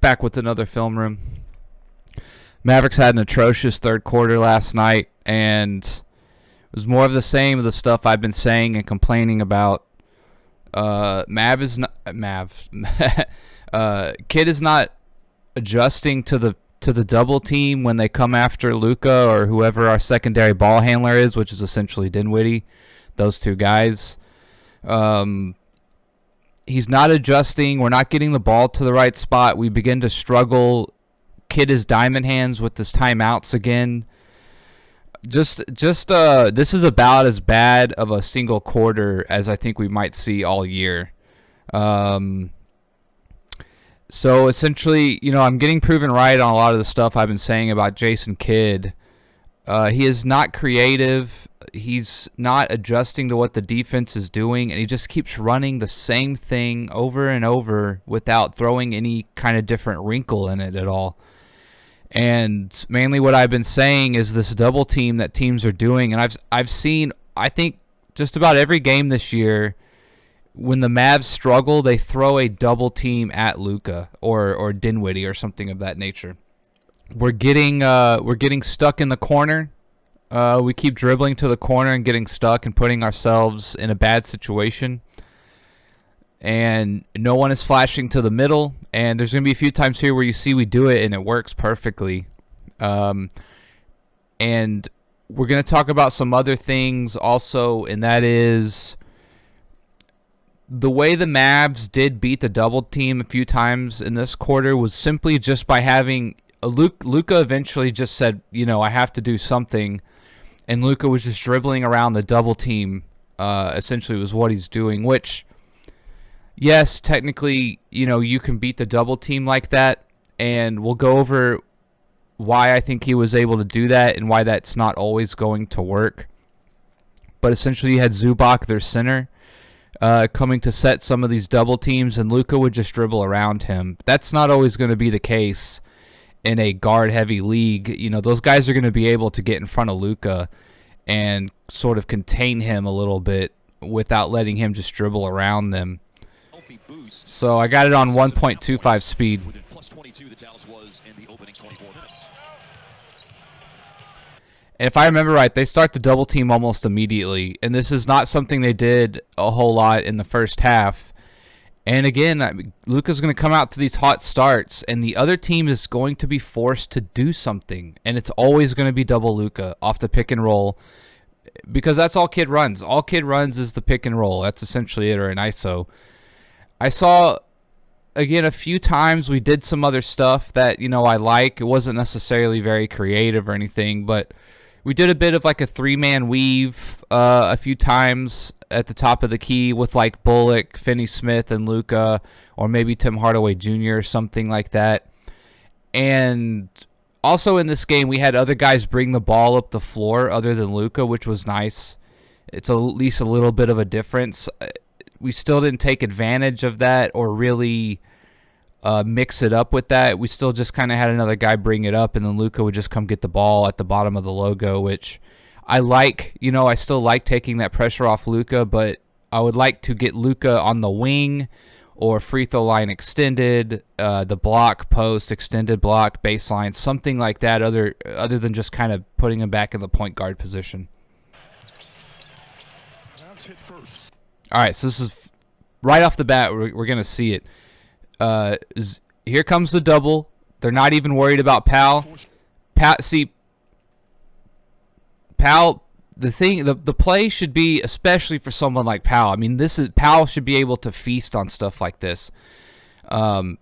back with another film room. Mavericks had an atrocious third quarter last night, and it was more of the same of the stuff I've been saying and complaining about. Kid is not adjusting to the double team when they come after Luka or whoever our secondary ball handler is, which is essentially Dinwiddie. Those two guys. He's not adjusting. We're not getting the ball to the right spot. We begin to struggle. Kid is diamond hands with his timeouts again. This is about as bad of a single quarter as I think we might see all year. So essentially, I'm getting proven right on a lot of the stuff I've been saying about Jason Kidd. He is not creative. He's not adjusting to what the defense is doing, and he just keeps running the same thing over and over without throwing any kind of different wrinkle in it at all. And mainly what I've been saying is this double team that teams are doing, and I've seen, I think, just about every game this year, when the Mavs struggle, they throw a double team at Luka or Dinwiddie or something of that nature. We're getting stuck in the corner. We keep dribbling to the corner and getting stuck and putting ourselves in a bad situation. And no one is flashing to the middle. And there's going to be a few times here where you see we do it and it works perfectly. And we're going to talk about some other things also, and that is the way the Mavs did beat the double team a few times in this quarter was simply just by having Luka eventually just said, I have to do something. And Luka was just dribbling around the double team, essentially was what he's doing, which, yes, technically, you can beat the double team like that. And we'll go over why I think he was able to do that and why that's not always going to work. But essentially you had Zubac, their center, coming to set some of these double teams, and Luka would just dribble around him. That's not always going to be the case in a guard-heavy league. Those guys are going to be able to get in front of Luka and sort of contain him a little bit without letting him just dribble around them. So I got it on 1.25 speed. And if I remember right, they start the double team almost immediately. And this is not something they did a whole lot in the first half. And again, Luka's going to come out to these hot starts, and the other team is going to be forced to do something. And it's always going to be double Luka off the pick and roll, because that's all Kid runs. All Kid runs is the pick and roll. That's essentially it, or an ISO. I saw, again, a few times we did some other stuff that, I like. It wasn't necessarily very creative or anything, but we did a bit of like a three-man weave a few times at the top of the key with like Bullock, Finney-Smith, and Luka, or maybe Tim Hardaway Jr. or something like that. And also in this game, we had other guys bring the ball up the floor other than Luka, which was nice. It's at least a little bit of a difference. We still didn't take advantage of that or really mix it up with that. We still just kind of had another guy bring it up, and then Luka would just come get the ball at the bottom of the logo, which I like. I still like taking that pressure off Luka, but I would like to get Luka on the wing or free throw line extended, the block post, extended block, baseline, something like that other than just kind of putting him back in the point guard position. All right, so this is right off the bat, we're going to see it. Here comes the double. They're not even worried about Powell. Powell, the play should be, especially for someone like Powell. I mean, Powell should be able to feast on stuff like this. Powell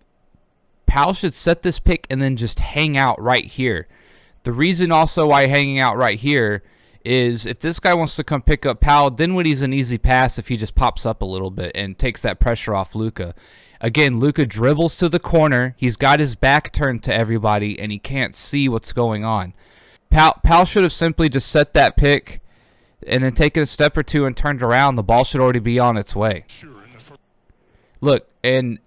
should set this pick and then just hang out right here. The reason also why hanging out right here is if this guy wants to come pick up Powell, Dinwiddie's an easy pass if he just pops up a little bit and takes that pressure off Luka. Again, Luka dribbles to the corner. He's got his back turned to everybody, and he can't see what's going on. Powell should have simply just set that pick and then taken a step or two and turned around. The ball should already be on its way. Look, and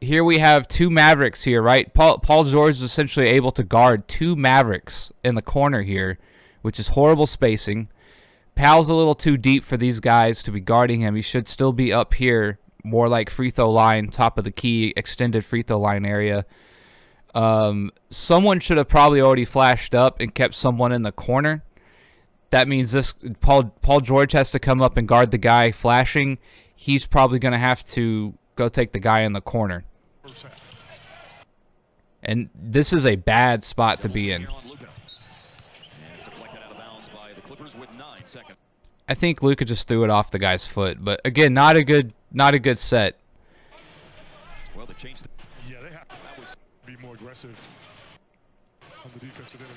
here we have two Mavericks here, right? Paul George is essentially able to guard two Mavericks in the corner here, which is horrible spacing. Powell's a little too deep for these guys to be guarding him. He should still be up here, more like free throw line, top of the key, extended free throw line area. Someone should have probably already flashed up and kept someone in the corner. That means this Paul George has to come up and guard the guy flashing. He's probably going to have to go take the guy in the corner. And this is a bad spot to be in. I think Luka just threw it off the guy's foot, but again, not a good set. Well, they changed. Yeah, they have to be more aggressive on the defensive end.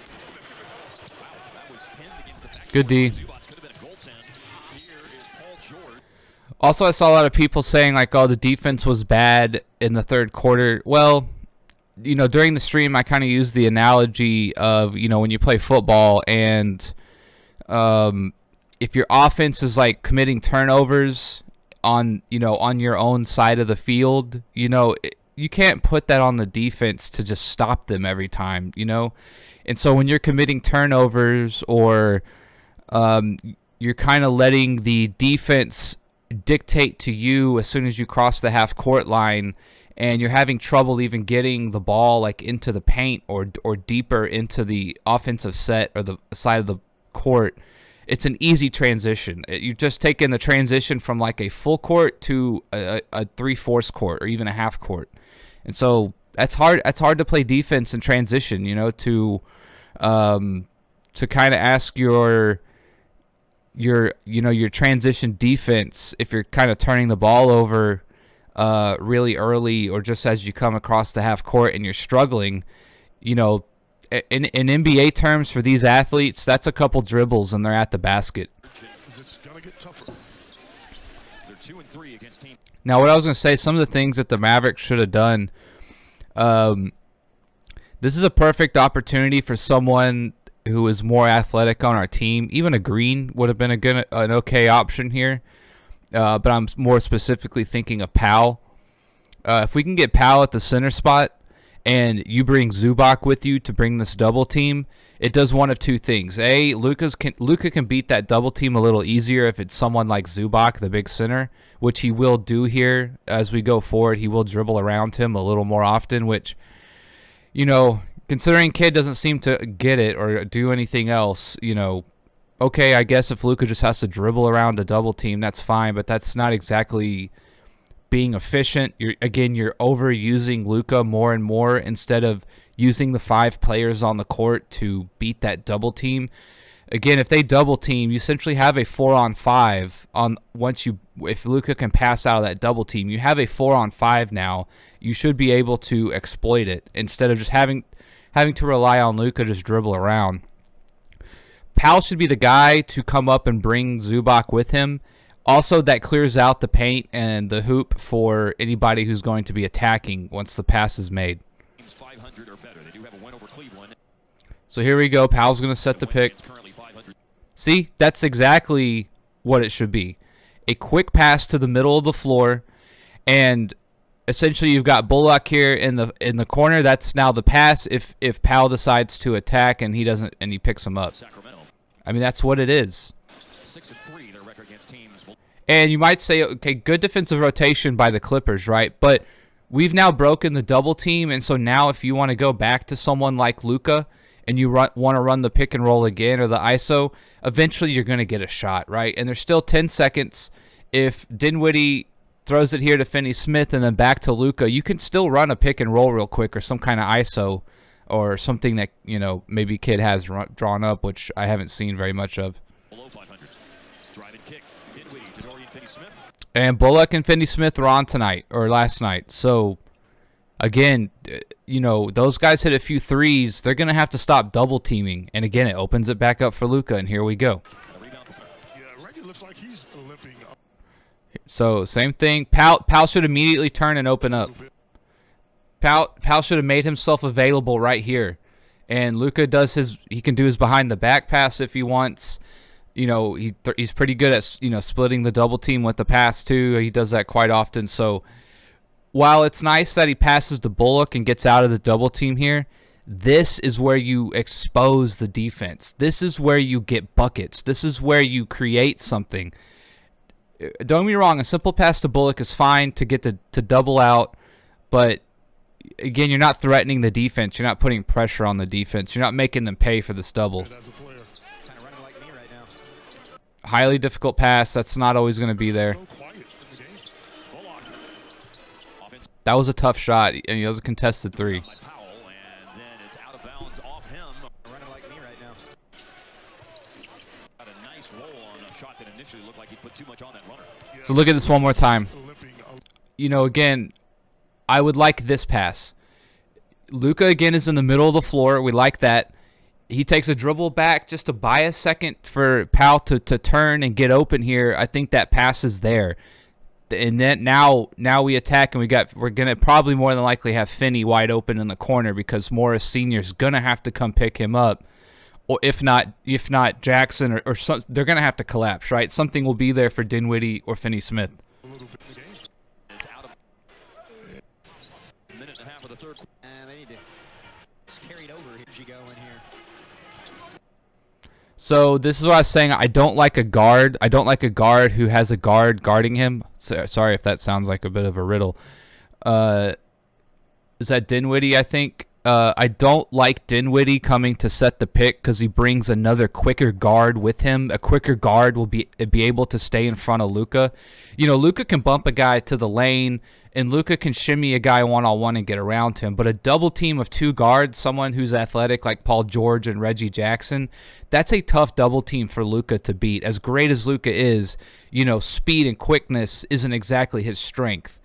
Good D. Also, I saw a lot of people saying like, "Oh, the defense was bad in the third quarter." Well, you know, during the stream, I kind of used the analogy of, you know, when you play football and if your offense is like committing turnovers on, you know, on your own side of the field, you know, you can't put that on the defense to just stop them every time, you know. And so when you're committing turnovers or you're kind of letting the defense dictate to you as soon as you cross the half court line, and you're having trouble even getting the ball like into the paint or deeper into the offensive set or the side of the court, it's an easy transition. You've just taken the transition from like a full court to a 3/4 court or even a half court. And so that's hard to play defense in transition, you know, to kind of ask your transition defense, if you're kind of turning the ball over really early or just as you come across the half court and you're struggling, you know, in NBA terms for these athletes, that's a couple dribbles and they're at the basket. It's gonna get tougher. They're 2 and 3 against team. Now, what I was going to say, some of the things that the Mavericks should have done, this is a perfect opportunity for someone who is more athletic on our team. Even a Green would have been an okay option here. But I'm more specifically thinking of Powell. If we can get Powell at the center spot and you bring Zubac with you to bring this double team, it does one of two things. A, Luka can beat that double team a little easier if it's someone like Zubac, the big center, which he will do here as we go forward. He will dribble around him a little more often, which, you know, considering Kid doesn't seem to get it or do anything else, you know, okay, I guess if Luka just has to dribble around a double team, that's fine, but that's not exactly being efficient. You're overusing Luka more and more instead of using the 5 players on the court to beat that double team. Again, if they double team, you essentially have a 4-on-5 on if Luka can pass out of that double team, you have a 4-on-5 now. You should be able to exploit it instead of just having to rely on Luka just dribble around. Powell should be the guy to come up and bring Zubac with him. Also, that clears out the paint and the hoop for anybody who's going to be attacking once the pass is made. So here we go. Powell's going to set the pick. See, that's exactly what it should be. A quick pass to the middle of the floor, and essentially you've got Bullock here in the corner. That's now the pass if Powell decides to attack and he doesn't and he picks him up. I mean, that's what it is. 6-3, their record against teams. And you might say, okay, good defensive rotation by the Clippers, right? But we've now broken the double team, and so now if you want to go back to someone like Luka and you want to run the pick and roll again or the ISO, eventually you're going to get a shot, right? And there's still 10 seconds. If Dinwiddie throws it here to Finney-Smith and then back to Luka, you can still run a pick and roll real quick or some kind of ISO or something that, you know, maybe Kid has drawn up, which I haven't seen very much of. Below 500. Drive and kick. Dinwiddie to Dorian Finney-Smith. And Bullock and Finney-Smith were on tonight or last night. So, again, you know, those guys hit a few threes. They're going to have to stop double teaming. And, again, it opens it back up for Luka, and here we go. Yeah, Reggie looks like he's limping up. So, same thing. Powell should immediately turn and open up. Powell should have made himself available right here. And Luka he can do his behind the back pass if he wants. You know, he's pretty good at, you know, splitting the double team with the pass too. He does that quite often. So while it's nice that he passes to Bullock and gets out of the double team here, this is where you expose the defense. This is where you get buckets. This is where you create something. Don't get me wrong, a simple pass to Bullock is fine to get to double out, but again, you're not threatening the defense. You're not putting pressure on the defense. You're not making them pay for this double. Highly difficult pass. That's not always going to be there. That was a tough shot, and it was a contested 3. So look at this one more time. You know, again, I would like this pass. Luka, again, is in the middle of the floor. We like that. He takes a dribble back just to buy a second for Powell to turn and get open here. I think that pass is there. And then now we attack, and we're gonna probably more than likely have Finney wide open in the corner because Morris Sr. is gonna have to come pick him up, or if not Jackson or some, they're gonna have to collapse, right? Something will be there for Dinwiddie or Finney Smith. It's out of a minute and a half of the third. And they need to carry it over. Here you go in here. So this is what I was saying. I don't like a guard. I don't like a guard who has a guard guarding him. So, sorry if that sounds like a bit of a riddle. Is that Dinwiddie, I think? I don't like Dinwiddie coming to set the pick because he brings another quicker guard with him. A quicker guard will be able to stay in front of Luka. You know, Luka can bump a guy to the lane, and Luka can shimmy a guy one-on-one and get around him. But a double team of 2 guards, someone who's athletic like Paul George and Reggie Jackson, that's a tough double team for Luka to beat. As great as Luka is, you know, speed and quickness isn't exactly his strength.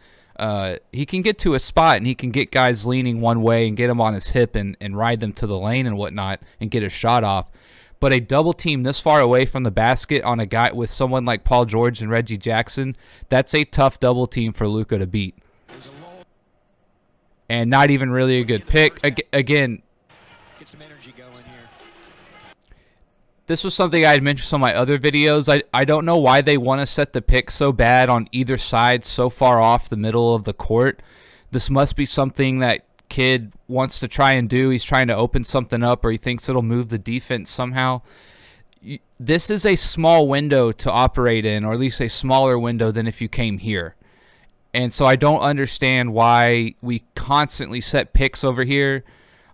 He can get to a spot, and he can get guys leaning one way and get them on his hip and ride them to the lane and whatnot and get a shot off. But a double team this far away from the basket on a guy with someone like Paul George and Reggie Jackson, that's a tough double team for Luka to beat. And not even really a good pick. Again, Get some energy going here. this was something I had mentioned on my other videos. I don't know why they want to set the pick so bad on either side so far off the middle of the court. This must be something that kid wants to try and do. He's trying to open something up, or he thinks it'll move the defense somehow. This is a small window to operate in, or at least a smaller window than if you came here. And so I don't understand why we constantly set picks over here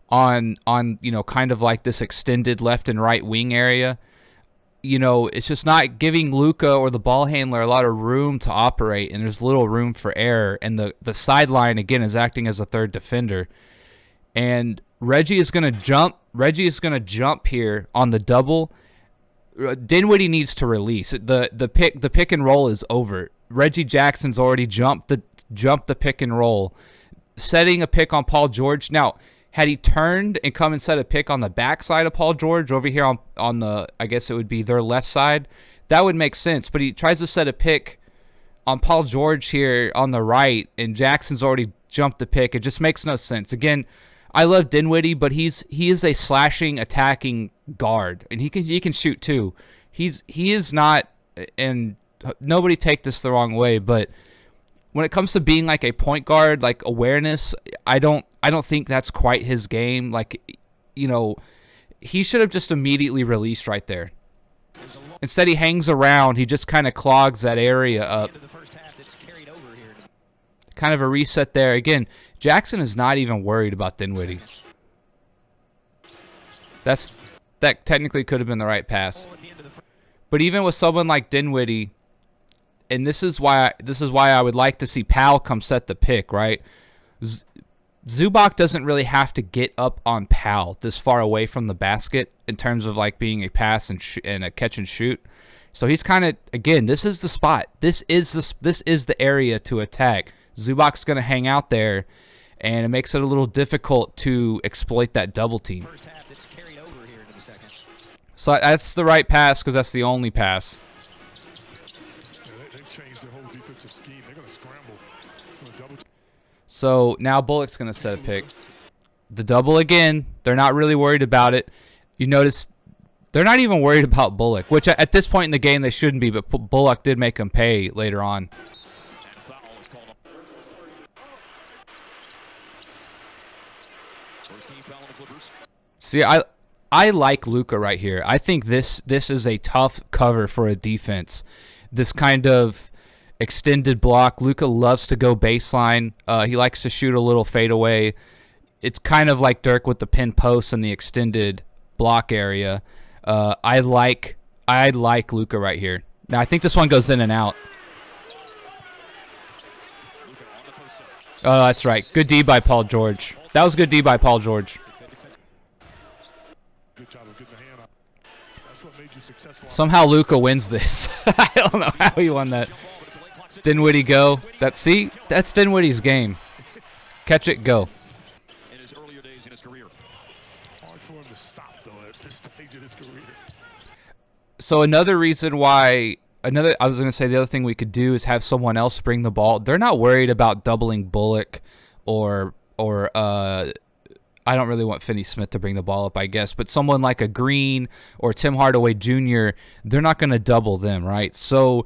on you know, kind of like this extended left and right wing area. You know, it's just not giving Luka or the ball handler a lot of room to operate, and there's little room for error. And the sideline, again, is acting as a third defender. And Reggie is going to jump. Reggie is going to jump here on the double. Dinwiddie needs to release. The pick and roll is over. Reggie Jackson's already jumped the pick and roll, setting a pick on Paul George. Now, had he turned and come and set a pick on the backside of Paul George over here on the, I guess it would be their left side, that would make sense. But he tries to set a pick on Paul George here on the right, and Jackson's already jumped the pick. It just makes no sense. Again, I love Dinwiddie, but he is a slashing, attacking guard, and he can shoot too. He is not, and nobody take this the wrong way, but when it comes to being like a point guard, like awareness, I don't think that's quite his game. Like, you know, he should have just immediately released right there. Instead, he hangs around. He just kind of clogs that area up. Kind of a reset there. Again, Jackson is not even worried about Dinwiddie. That technically could have been the right pass. But even with someone like Dinwiddie, and this is why I would like to see Powell come set the pick, right? Zubac doesn't really have to get up on Powell this far away from the basket in terms of like being a pass and a catch and shoot. So he's kind of, again, this is the spot. This is the area to attack. Zubac's going to hang out there, and it makes it a little difficult to exploit that double team. So that's the right pass because that's the only pass. They've changed their whole defensive scheme. They're going to scramble. So now Bullock's going to set a pick. The double again. They're not really worried about it. You notice they're not even worried about Bullock, which at this point in the game they shouldn't be, but Bullock did make him pay later on. See, I like Luka right here. I think this is a tough cover for a defense. This kind of, extended block. Luka loves to go baseline. He likes to shoot a little fadeaway. It's kind of like Dirk with the pin post and the extended block area. I like Luka right here. Now I think this one goes in and out. Oh, that's right. Good D by Paul George. That was good D by Paul George. Good job of getting the hand up. That's what made you successful. Somehow Luka wins this. I don't know how he won that. Dinwiddie go. That's Dinwiddie's game. Catch it, go. In his earlier days in his career. Hard for him to stop though at this stage of his career. So another reason why I was going to say the other thing we could do is have someone else bring the ball. They're not worried about doubling Bullock or I don't really want Finney Smith to bring the ball up, I guess, but someone like a Green or Tim Hardaway Jr., they're not going to double them, right? So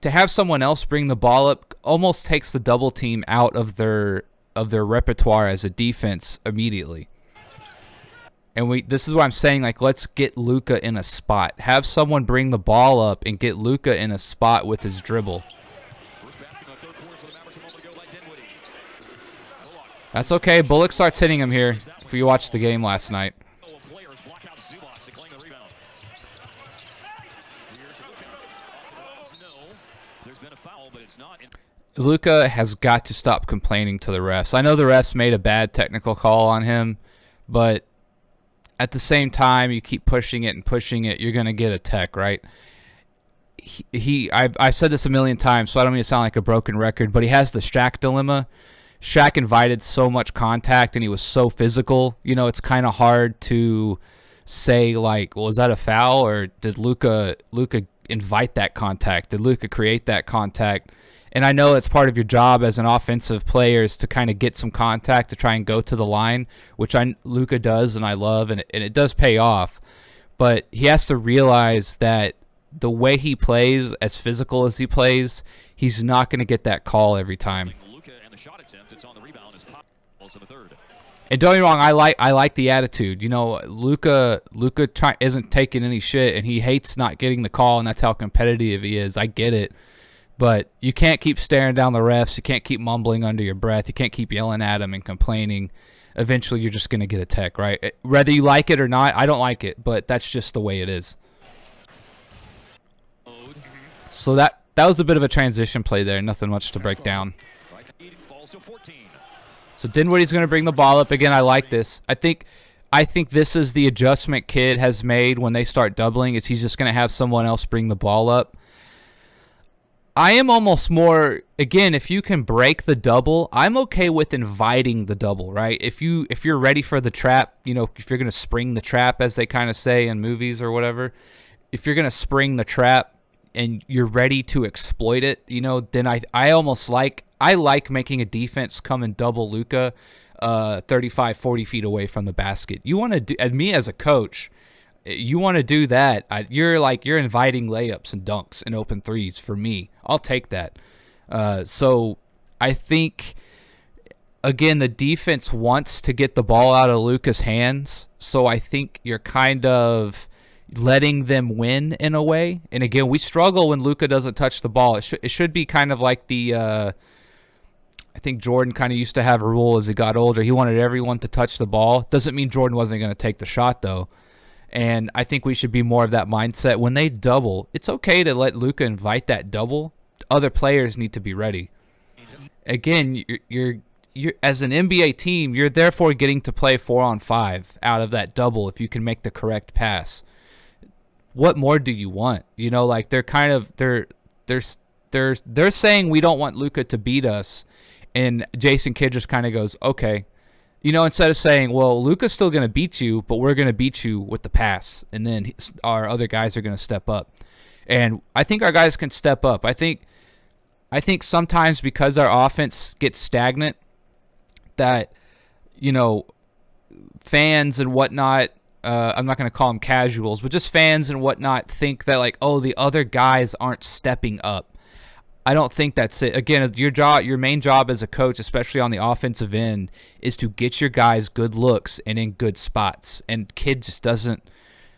to have someone else bring the ball up almost takes the double team out of their repertoire as a defense immediately. And this is what I'm saying, like, let's get Luka in a spot. Have someone bring the ball up and get Luka in a spot with his dribble. That's okay. Bullock starts hitting him here if you watched the game last night. Luka has got to stop complaining to the refs. I know the refs made a bad technical call on him, but at the same time, you keep pushing it and pushing it, you're going to get a tech, right? I've said this a million times, so I don't mean to sound like a broken record, but he has the Shaq dilemma. Shaq invited so much contact, and he was so physical. You know, it's kind of hard to say, like, well, is that a foul, or did Luka invite that contact? Did Luka create that contact? And I know it's part of your job as an offensive player is to kind of get some contact to try and go to the line, which Luka does and I love, and it does pay off. But he has to realize that the way he plays, as physical as he plays, he's not going to get that call every time. And don't get me wrong, I like the attitude. You know, Luka isn't taking any shit, and he hates not getting the call, and that's how competitive he is. I get it. But you can't keep staring down the refs. You can't keep mumbling under your breath. You can't keep yelling at them and complaining. Eventually, you're just going to get a tech, right? Whether you like it or not, I don't like it, but that's just the way it is. So that was a bit of a transition play there. Nothing much to break down. So Dinwiddie's going to bring the ball up again. I like this. I think this is the adjustment Kid has made when they start doubling. Is he's just going to have someone else bring the ball up. I am almost more, again, if you can break the double, I'm okay with inviting the double, right? If you're ready for the trap, you know, if you're going to spring the trap, as they kind of say in movies or whatever, if you're going to spring the trap and you're ready to exploit it, you know, then I like making a defense come and double Luka 35, 40 feet away from the basket. You want to do, as me as a coach, you want to do that. You're inviting layups and dunks and open threes for me. I'll take that. So I think, again, the defense wants to get the ball out of Luka's hands. So I think you're kind of letting them win in a way. And again, we struggle when Luka doesn't touch the ball. It should be kind of like the I think Jordan kind of used to have a rule as he got older. He wanted everyone to touch the ball. Doesn't mean Jordan wasn't going to take the shot, though. And I think we should be more of that mindset. When they double, it's okay to let Luka invite that double. Other players need to be ready. Again, you're as an NBA team, you're therefore getting to play 4-on-5 out of that double if you can make the correct pass. What more do you want? You know, like they're saying we don't want Luka to beat us, and Jason Kidd just kind of goes, okay. You know, instead of saying, well, Luka's still going to beat you, but we're going to beat you with the pass, and then our other guys are going to step up. And I think our guys can step up. I think sometimes because our offense gets stagnant, that, you know, fans and whatnot, I'm not going to call them casuals, but just fans and whatnot think that, like, oh, the other guys aren't stepping up. I don't think that's it. Again, your main job as a coach, especially on the offensive end, is to get your guys good looks and in good spots. And Kidd just doesn't.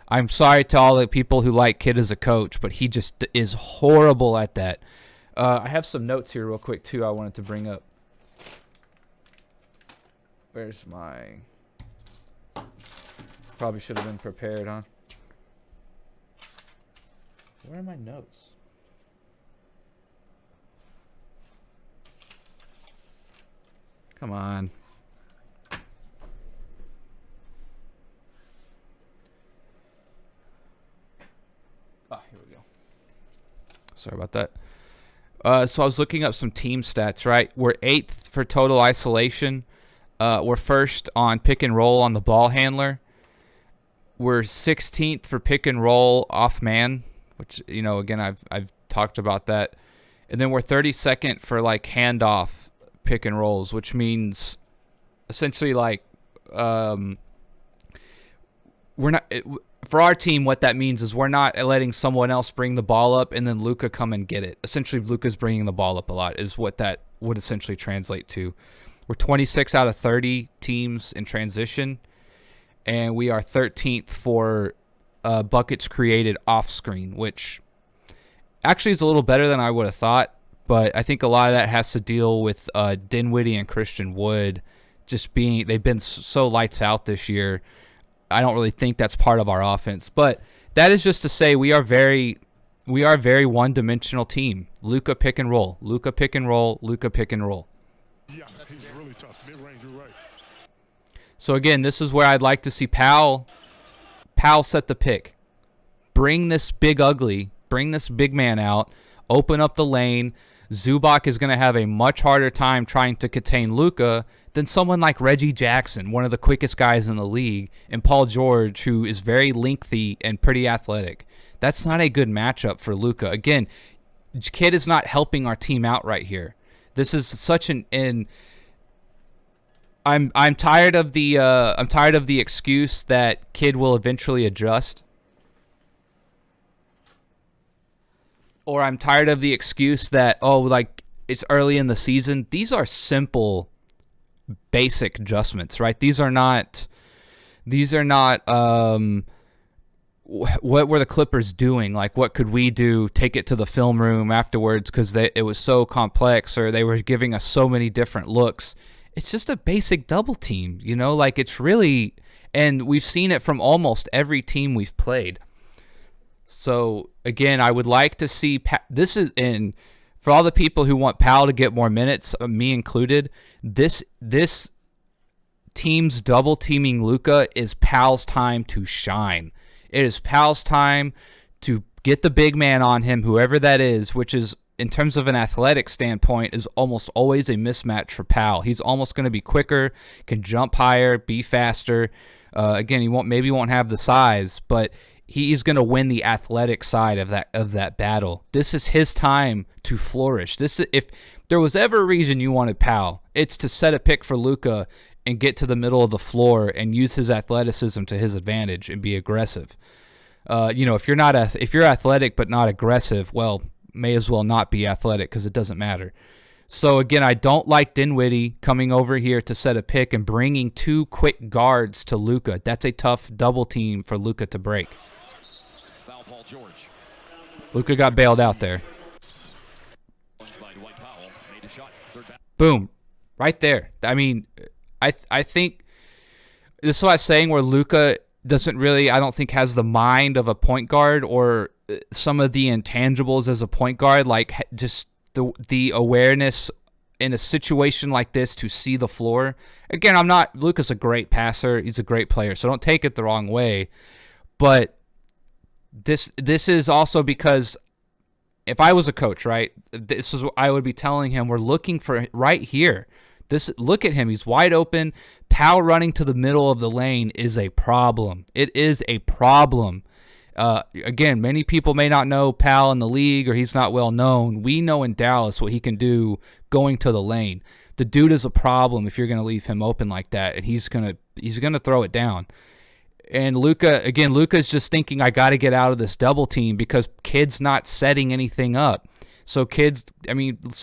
I'm sorry to all the people who like Kidd as a coach, but he just is horrible at that. I have some notes here real quick too I wanted to bring up. Where's my... Probably should have been prepared, huh? Where are my notes? Come on. Ah, here we go. Sorry about that. So I was looking up some team stats, right? We're 8th for total isolation. We're 1st on pick and roll on the ball handler. We're 16th for pick and roll off man, which, you know, again, I've talked about that. And then we're 32nd for like handoff pick and rolls, which means essentially like we're not for our team. What that means is we're not letting someone else bring the ball up and then Luka come and get it. Essentially, Luka's bringing the ball up a lot is what that would essentially translate to. We're 26 out of 30 teams in transition, and we are 13th for buckets created off screen, which actually is a little better than I would have thought. But I think a lot of that has to deal with Dinwiddie and Christian Wood just being, they've been so lights out this year. I don't really think that's part of our offense. But that is just to say we are very one-dimensional team. Luka pick and roll, Luka pick and roll, Luka pick and roll. Yeah, he's really tough. Mid-range, you're right. So again, this is where I'd like to see Powell set the pick. Bring this big ugly, bring this big man out, open up the lane. Zubac is going to have a much harder time trying to contain Luka than someone like Reggie Jackson, one of the quickest guys in the league, and Paul George, who is very lengthy and pretty athletic. That's not a good matchup for Luka. Again, Kid is not helping our team out right here. This is such I'm tired of the excuse that Kid will eventually adjust. Or I'm tired of the excuse that, oh, like, it's early in the season. These are simple, basic adjustments, right? These are not what were the Clippers doing? Like, what could we do? Take it to the film room afterwards because it was so complex, or they were giving us so many different looks. It's just a basic double team, you know? Like, it's really, and we've seen it from almost every team we've played. So, again, I would like to see this is in for all the people who want Powell to get more minutes, me included. This team's double teaming Luka is Powell's time to shine. It is Powell's time to get the big man on him, whoever that is, which is, in terms of an athletic standpoint, is almost always a mismatch for Powell. He's almost going to be quicker, can jump higher, be faster. Again, he won't have the size, but he's going to win the athletic side of that battle. This is his time to flourish. If there was ever a reason you wanted Powell, it's to set a pick for Luka and get to the middle of the floor and use his athleticism to his advantage and be aggressive. If you're athletic but not aggressive, well, may as well not be athletic because it doesn't matter. So again, I don't like Dinwiddie coming over here to set a pick and bringing two quick guards to Luka. That's a tough double team for Luka to break. Foul, Paul George. Luka got bailed out there. Boom. Right there. I mean, I think this is what I was saying, where Luka doesn't really, I don't think, has the mind of a point guard or some of the intangibles as a point guard, like just the awareness in a situation like this to see the floor. Again, Luka's a great passer. He's a great player, so don't take it the wrong way. But this is also because if I was a coach, right, this is what I would be telling him. We're looking for right here. Look at him. He's wide open. Powell running to the middle of the lane is a problem. It is a problem. Again, many people may not know Powell in the league, or he's not well known. We know in Dallas what he can do going to the lane. The dude is a problem if you're going to leave him open like that, and he's gonna throw it down. And Luka's just thinking, I got to get out of this double team because Kid's not setting anything up. So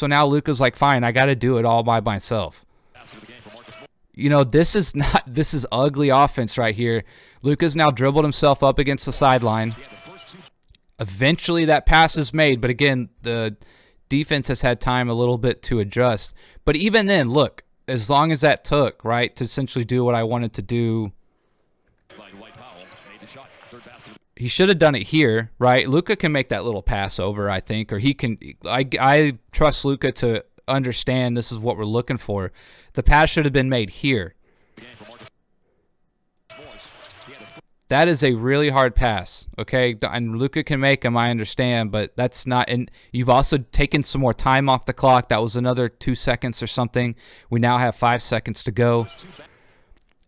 now Luka's like, fine, I got to do it all by myself. This is ugly offense right here. Luka's now dribbled himself up against the sideline. Eventually that pass is made, but again, defense has had time a little bit to adjust. But even then, look, as long as that took, right, to essentially do what I wanted to do, he should have done it here, right? Luka can make that little pass over, I think, or he can. I trust Luka to understand this is what we're looking for. The pass should have been made here. That is a really hard pass, okay? And Luka can make them, I understand, but that's not. And you've also taken some more time off the clock. That was another 2 seconds or something. We now have 5 seconds to go.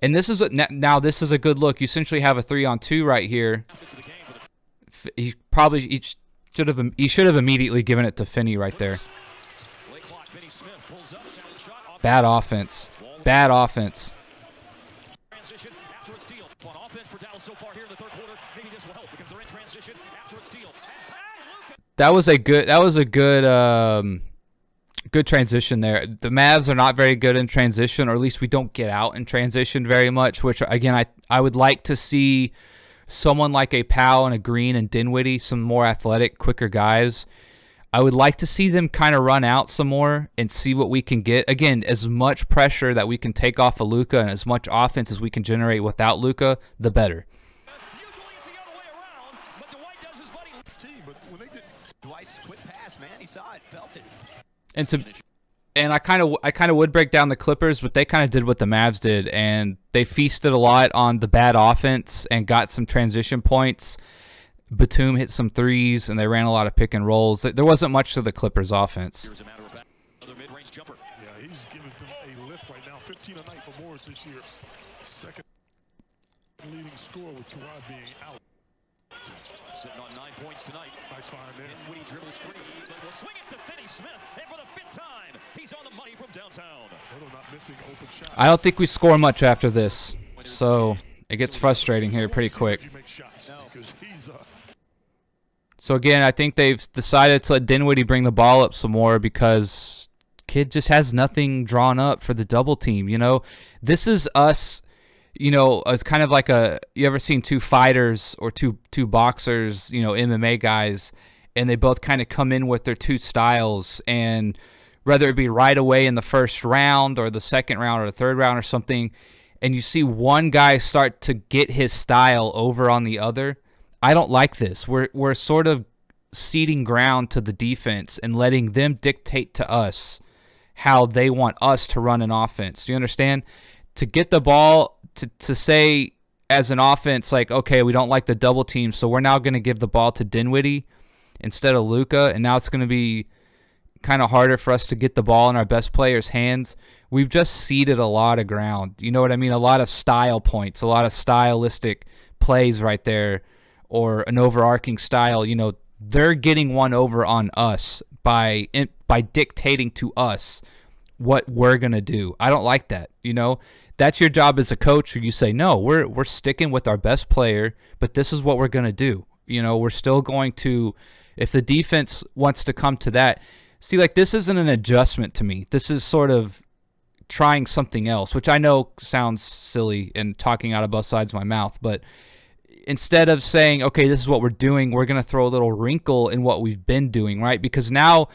And this is now this is a good look. You essentially have a 3-on-2 right here. He should have immediately given it to Finney right there. Bad offense. Bad offense. That was a good transition there. The Mavs are not very good in transition, or at least we don't get out in transition very much, which again I would like to see someone like a Powell and a Green and Dinwiddie, some more athletic, quicker guys. I would like to see them kind of run out some more and see what we can get. Again, as much pressure that we can take off of Luka and as much offense as we can generate without Luka, the better. Usually it's the other way around, but Dwight does his buddy's team. But when they did Dwight's quick pass, man, he saw it, felt it. And I kind of would break down the Clippers, but they kind of did what the Mavs did, and they feasted a lot on the bad offense and got some transition points. Batum hit some threes, and they ran a lot of pick and rolls. There wasn't much to the Clippers' offense. Here's a matter of another mid-range jumper. Yeah, he's giving them a lift right now. 15 a night for Morris this year. Second leading scorer with Kawhi being out. Sitting on 9 points tonight. Nice find there. And Woody dribbles free. Will swing it to Finney Smith, and for the 5th time, he's on the money from downtown. Not missing open shot. I don't think we score much after this, so it gets frustrating here pretty quick. So again, I think they've decided to let Dinwiddie bring the ball up some more because kid just has nothing drawn up for the double team. You know, this is us. You know, it's kind of like you ever seen two fighters or two boxers, you know, MMA guys, and they both kind of come in with their two styles, and whether it be right away in the first round or the second round or the third round or something, and you see one guy start to get his style over on the other. I don't like this. We're sort of ceding ground to the defense and letting them dictate to us how they want us to run an offense. Do you understand? To get the ball, to say as an offense, like, okay, we don't like the double team, so we're now going to give the ball to Dinwiddie instead of Luka, and now it's going to be kind of harder for us to get the ball in our best players' hands. We've just ceded a lot of ground. You know what I mean? A lot of style points, a lot of stylistic plays right there, or an overarching style. You know, they're getting one over on us by dictating to us what we're going to do. I don't like that. You know, that's your job as a coach, where you say, no, we're sticking with our best player, but this is what we're going to do. You know, we're still going to, if the defense wants to come to that, see, like, this isn't an adjustment to me. This is sort of trying something else, which I know sounds silly and talking out of both sides of my mouth, but instead of saying, okay, this is what we're doing, we're going to throw a little wrinkle in what we've been doing, right? Because now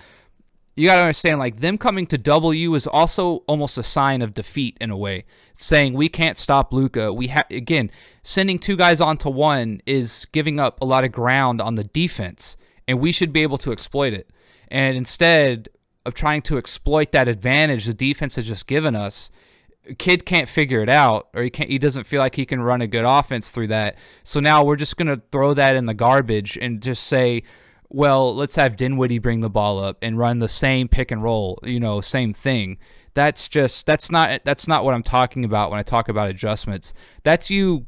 you got to understand, like, them coming to W is also almost a sign of defeat in a way, saying we can't stop Luka. Again, sending two guys onto one is giving up a lot of ground on the defense, and we should be able to exploit it. And instead of trying to exploit that advantage the defense has just given us, kid can't figure it out, or he doesn't feel like he can run a good offense through that. So now we're just going to throw that in the garbage and just say, well, let's have Dinwiddie bring the ball up and run the same pick and roll, you know, same thing. That's not what I'm talking about when I talk about adjustments. That's you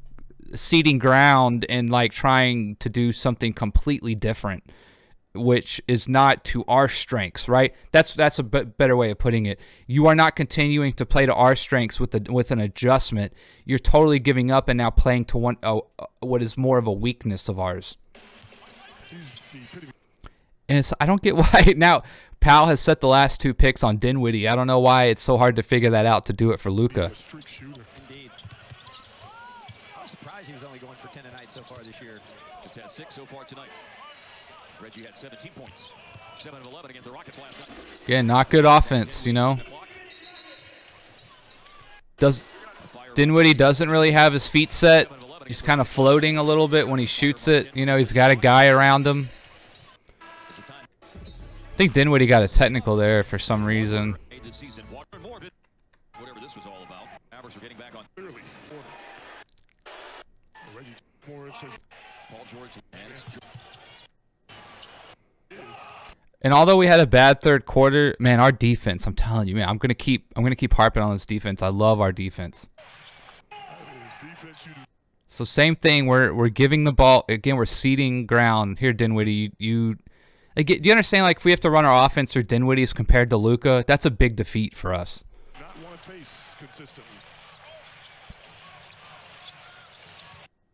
ceding ground and like trying to do something completely different, which is not to our strengths, right? That's a better way of putting it. You are not continuing to play to our strengths with an adjustment. You're totally giving up and now playing to what is more of a weakness of ours. And I don't get why now Powell has set the last two picks on Dinwiddie. I don't know why it's so hard to figure that out to do it for Luka. Indeed. I was surprised he was only going for 10 a night so far this year. Just had 6 so far tonight. Reggie had 17 points. 7 of 11 against the Rockets last night. Again, not good offense, you know. Dinwiddie doesn't really have his feet set. He's kind of floating a little bit when he shoots it. You know, he's got a guy around him. I think Dinwiddie got a technical there for some reason. Whatever this was all about. Mavericks are getting back on early. Paul George And although we had a bad third quarter, man, our defense, I'm telling you, man, I'm gonna keep harping on this defense. I love our defense. So same thing, we're giving the ball again, we're ceding ground. Here, Dinwiddie, do you understand, like, if we have to run our offense through Dinwiddie as compared to Luka, that's a big defeat for us. Not want to face consistently.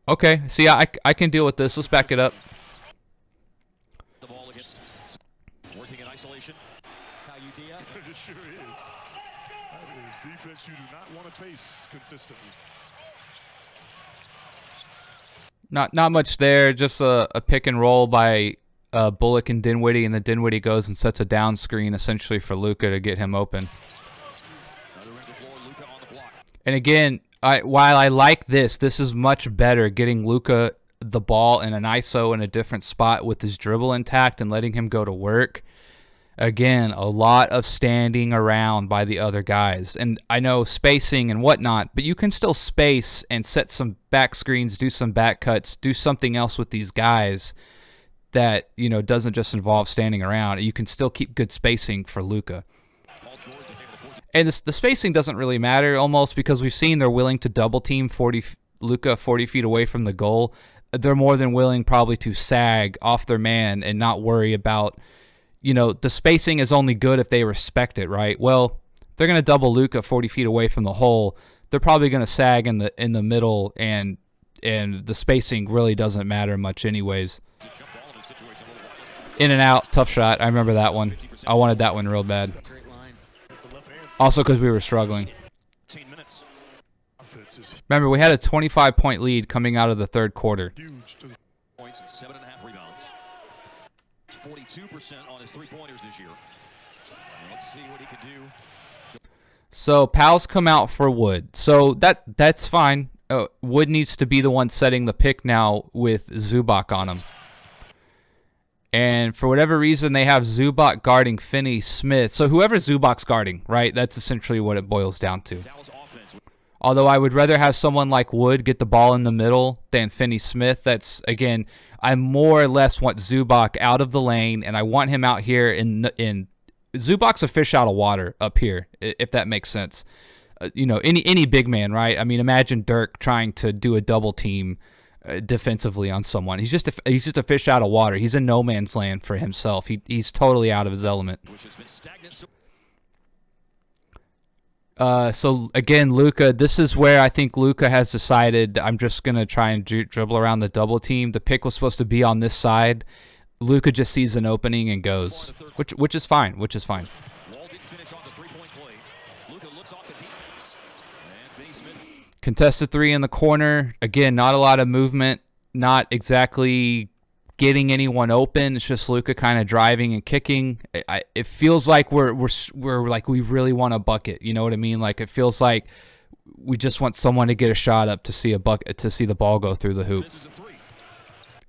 Okay, see, I can deal with this. Let's back it up. the ball against working in isolation. It sure is. That is defense you do not want to face consistently. Not much there. Just a pick and roll by Bullock and Dinwiddie, and then Dinwiddie goes and sets a down screen essentially for Luka to get him open. And again, while I like this is much better, getting Luka the ball in an ISO in a different spot with his dribble intact and letting him go to work. Again, a lot of standing around by the other guys. And I know spacing and whatnot, but you can still space and set some back screens, do some back cuts, do something else with these guys that, you know, doesn't just involve standing around. You can still keep good spacing for Luka. And the spacing doesn't really matter almost, because we've seen they're willing to double team Luka 40 feet away from the goal. They're more than willing probably to sag off their man and not worry about, you know, the spacing is only good if they respect it, right? Well, they're going to double Luka 40 feet away from the hole. They're probably going to sag in the middle, and the spacing really doesn't matter much anyways. In and out, tough shot. I remember that one. I wanted that one real bad. Also because we were struggling. Remember, we had a 25-point lead coming out of the third quarter. Points and 7.5 rebounds. 42% on his three-pointers this year. Let's see what he can do. So Powell's come out for Wood. So that's fine. Wood needs to be the one setting the pick now with Zubac on him. And for whatever reason, they have Zubac guarding Finney-Smith. So whoever Zubac's guarding, right? That's essentially what it boils down to. Although I would rather have someone like Wood get the ball in the middle than Finney-Smith. That's, again, I more or less want Zubac out of the lane, and I want him out here in Zubac's a fish out of water up here, if that makes sense. You know, any big man, right? I mean, imagine Dirk trying to do a double team defensively on someone. He's just a fish out of water. He's in no man's land for himself. He's totally out of his element. So again, Luka, this is where I think Luka has decided, I'm just gonna try and dribble around the double team. The pick was supposed to be on this side. Luka just sees an opening and goes, which is fine. Contested three in the corner. Again, not a lot of movement. Not exactly getting anyone open. It's just Luka kind of driving and kicking. It feels like we're like we really want a bucket. You know what I mean? Like, it feels like we just want someone to get a shot up to see the ball go through the hoop,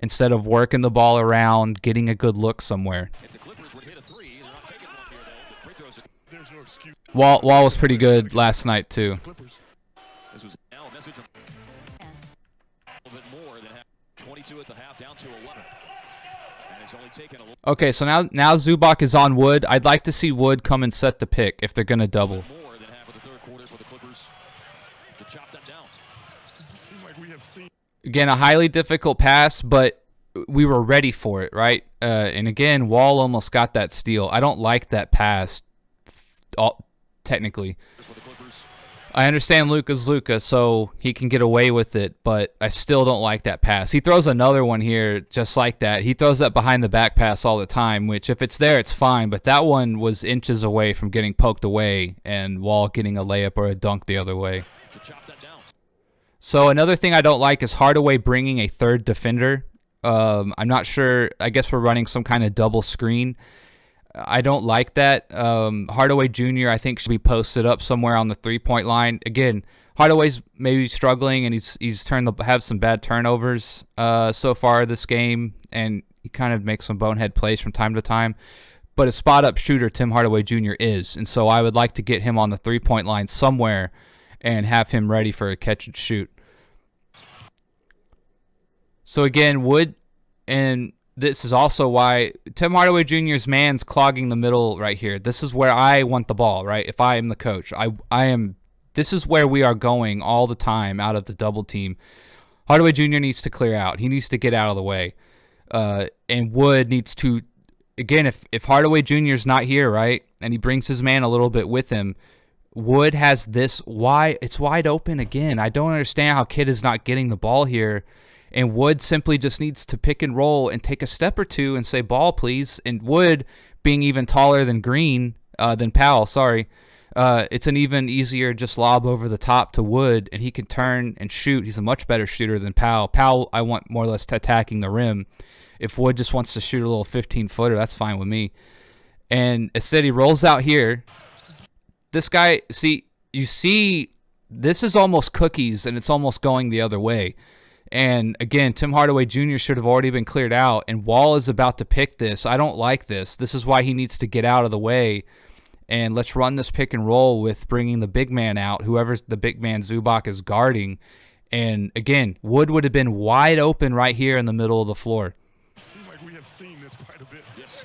instead of working the ball around, getting a good look somewhere. Wall was pretty good last night too. This was now a message from a little bit more than 22 at the half, down to 11. And it's only taken a little. Okay, so now Zubac is on Wood. I'd like to see Wood come and set the pick if they're gonna double. More than half of the third quarter for the Clippers to chop them down. Seems like we have seen. Again, a highly difficult pass, but we were ready for it, right? And again, Wall almost got that steal. I don't like that pass, technically. I understand Luka's Luka, so he can get away with it, but I still don't like that pass. He throws another one here just like that. He throws that behind the back pass all the time, which if it's there, it's fine, but that one was inches away from getting poked away and Wall getting a layup or a dunk the other way. So another thing I don't like is Hardaway bringing a third defender. I'm not sure. I guess we're running some kind of double screen. I don't like that. Hardaway Jr. I think should be posted up somewhere on the 3-point line. Again, Hardaway's maybe struggling, and he's have some bad turnovers so far this game, and he kind of makes some bonehead plays from time to time. But a spot-up shooter, Tim Hardaway Jr. is, and so I would like to get him on the 3-point line somewhere and have him ready for a catch and shoot. So again, Wood, and this is also why Tim Hardaway Jr.'s man's clogging the middle right here. This is where I want the ball, right? If I am the coach, this is where we are going all the time out of the double team. Hardaway Jr. needs to clear out. He needs to get out of the way. And Wood needs to, again, if Hardaway Jr. is not here, right, and he brings his man a little bit with him, Wood has this it's wide open again. I don't understand how Kidd is not getting the ball here. And Wood simply just needs to pick and roll and take a step or two and say, ball, please. And Wood, being even taller than Powell, it's an even easier just lob over the top to Wood, and he can turn and shoot. He's a much better shooter than Powell. Powell, I want more or less attacking the rim. If Wood just wants to shoot a little 15-footer, that's fine with me. And instead, he rolls out here. This guy, you see, this is almost cookies, and it's almost going the other way. And again, Tim Hardaway Jr. should have already been cleared out, and Wall is about to pick this. I don't like this. This is why he needs to get out of the way. And let's run this pick and roll with bringing the big man out, whoever the big man Zubac is guarding. And again, Wood would have been wide open right here in the middle of the floor. Seems like we have seen this quite a bit. Yes.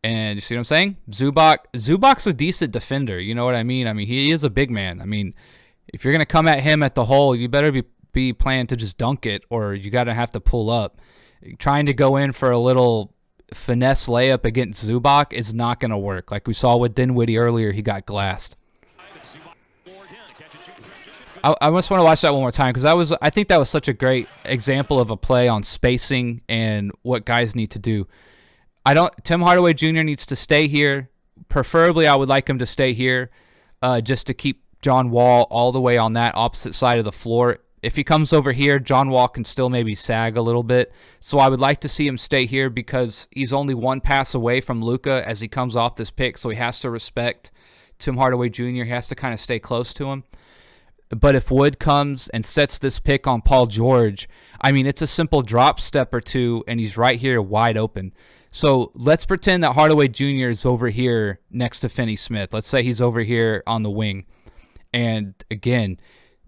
And you see what I'm saying? Zubac's a decent defender. You know what I mean? I mean, he is a big man. I mean, if you're going to come at him at the hole, you better be planning to just dunk it, or you got to have to pull up. Trying to go in for a little finesse layup against Zubac is not going to work. Like we saw with Dinwiddie earlier, he got glassed. I just want to watch that one more time because I think that was such a great example of a play on spacing and what guys need to do. Tim Hardaway Jr. needs to stay here. Preferably, I would like him to stay here just to keep John Wall all the way on that opposite side of the floor. If he comes over here, John Wall can still maybe sag a little bit. So I would like to see him stay here because he's only one pass away from Luka as he comes off this pick. So he has to respect Tim Hardaway Jr. He has to kind of stay close to him. But if Wood comes and sets this pick on Paul George, I mean, it's a simple drop step or two, and he's right here wide open. So let's pretend that Hardaway Jr. is over here next to Finney-Smith. Let's say he's over here on the wing. And again,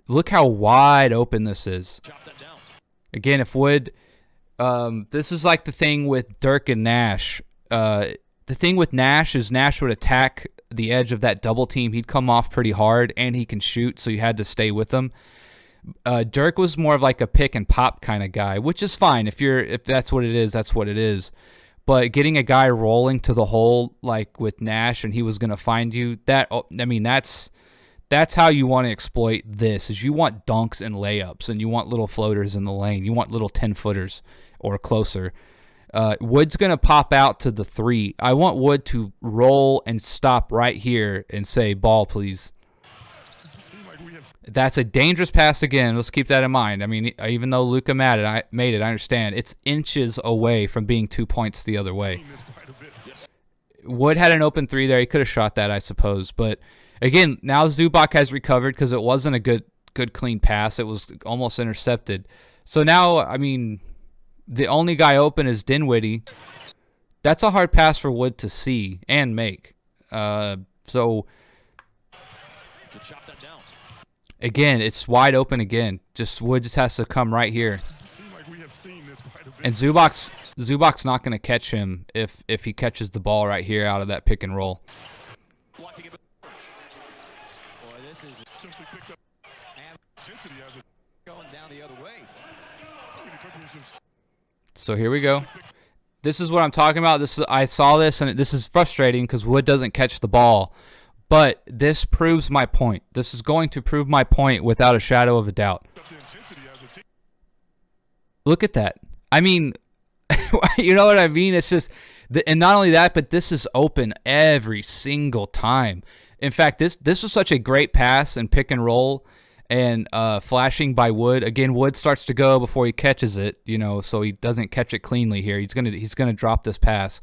look how wide open this is. Again, if Wood, this is like the thing with Dirk and Nash. The thing with Nash is Nash would attack the edge of that double team. He'd come off pretty hard, and he can shoot, so you had to stay with him. Dirk was more of like a pick and pop kind of guy, which is fine. If that's what it is, that's what it is. But getting a guy rolling to the hole like with Nash, and he was going to find you, that's how you want to exploit this, is you want dunks and layups, and you want little floaters in the lane. You want little 10-footers or closer. Wood's going to pop out to the 3. I want Wood to roll and stop right here and say, ball, please. That's a dangerous pass again. Let's keep that in mind. I mean, even though Luka made it, I understand. It's inches away from being 2 points the other way. Wood had an open 3 there. He could have shot that, I suppose. But again, now Zubac has recovered because it wasn't a good clean pass. It was almost intercepted. So now, I mean, the only guy open is Dinwiddie. That's a hard pass for Wood to see and make. So again, it's wide open again. Wood just has to come right here. And Zubac's not going to catch him if he catches the ball right here out of that pick and roll. So here we go. This is what I'm talking about. I saw this, and this is frustrating because Wood doesn't catch the ball. But this proves my point. This is going to prove my point without a shadow of a doubt. Look at that. I mean, you know what I mean? It's just, and not only that, but this is open every single time. In fact, this was such a great pass and pick and roll. and flashing by Wood. Again, Wood starts to go before he catches it, so he doesn't catch it cleanly here. He's gonna drop this pass.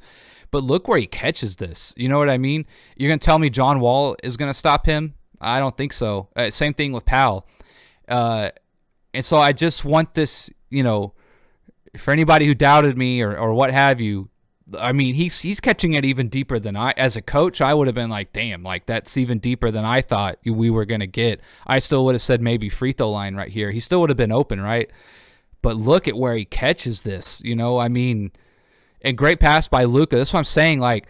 But look where he catches this. You know what I mean? You're gonna tell me John Wall is gonna stop him? I don't think so. Same thing with Powell. And so I just want this, for anybody who doubted me or what have you, I mean, he's catching it even deeper than as a coach, I would have been like, damn, like that's even deeper than I thought we were going to get. I still would have said maybe free throw line right here. He still would have been open, right? But look at where he catches this, I mean, and great pass by Luka. That's what I'm saying, like,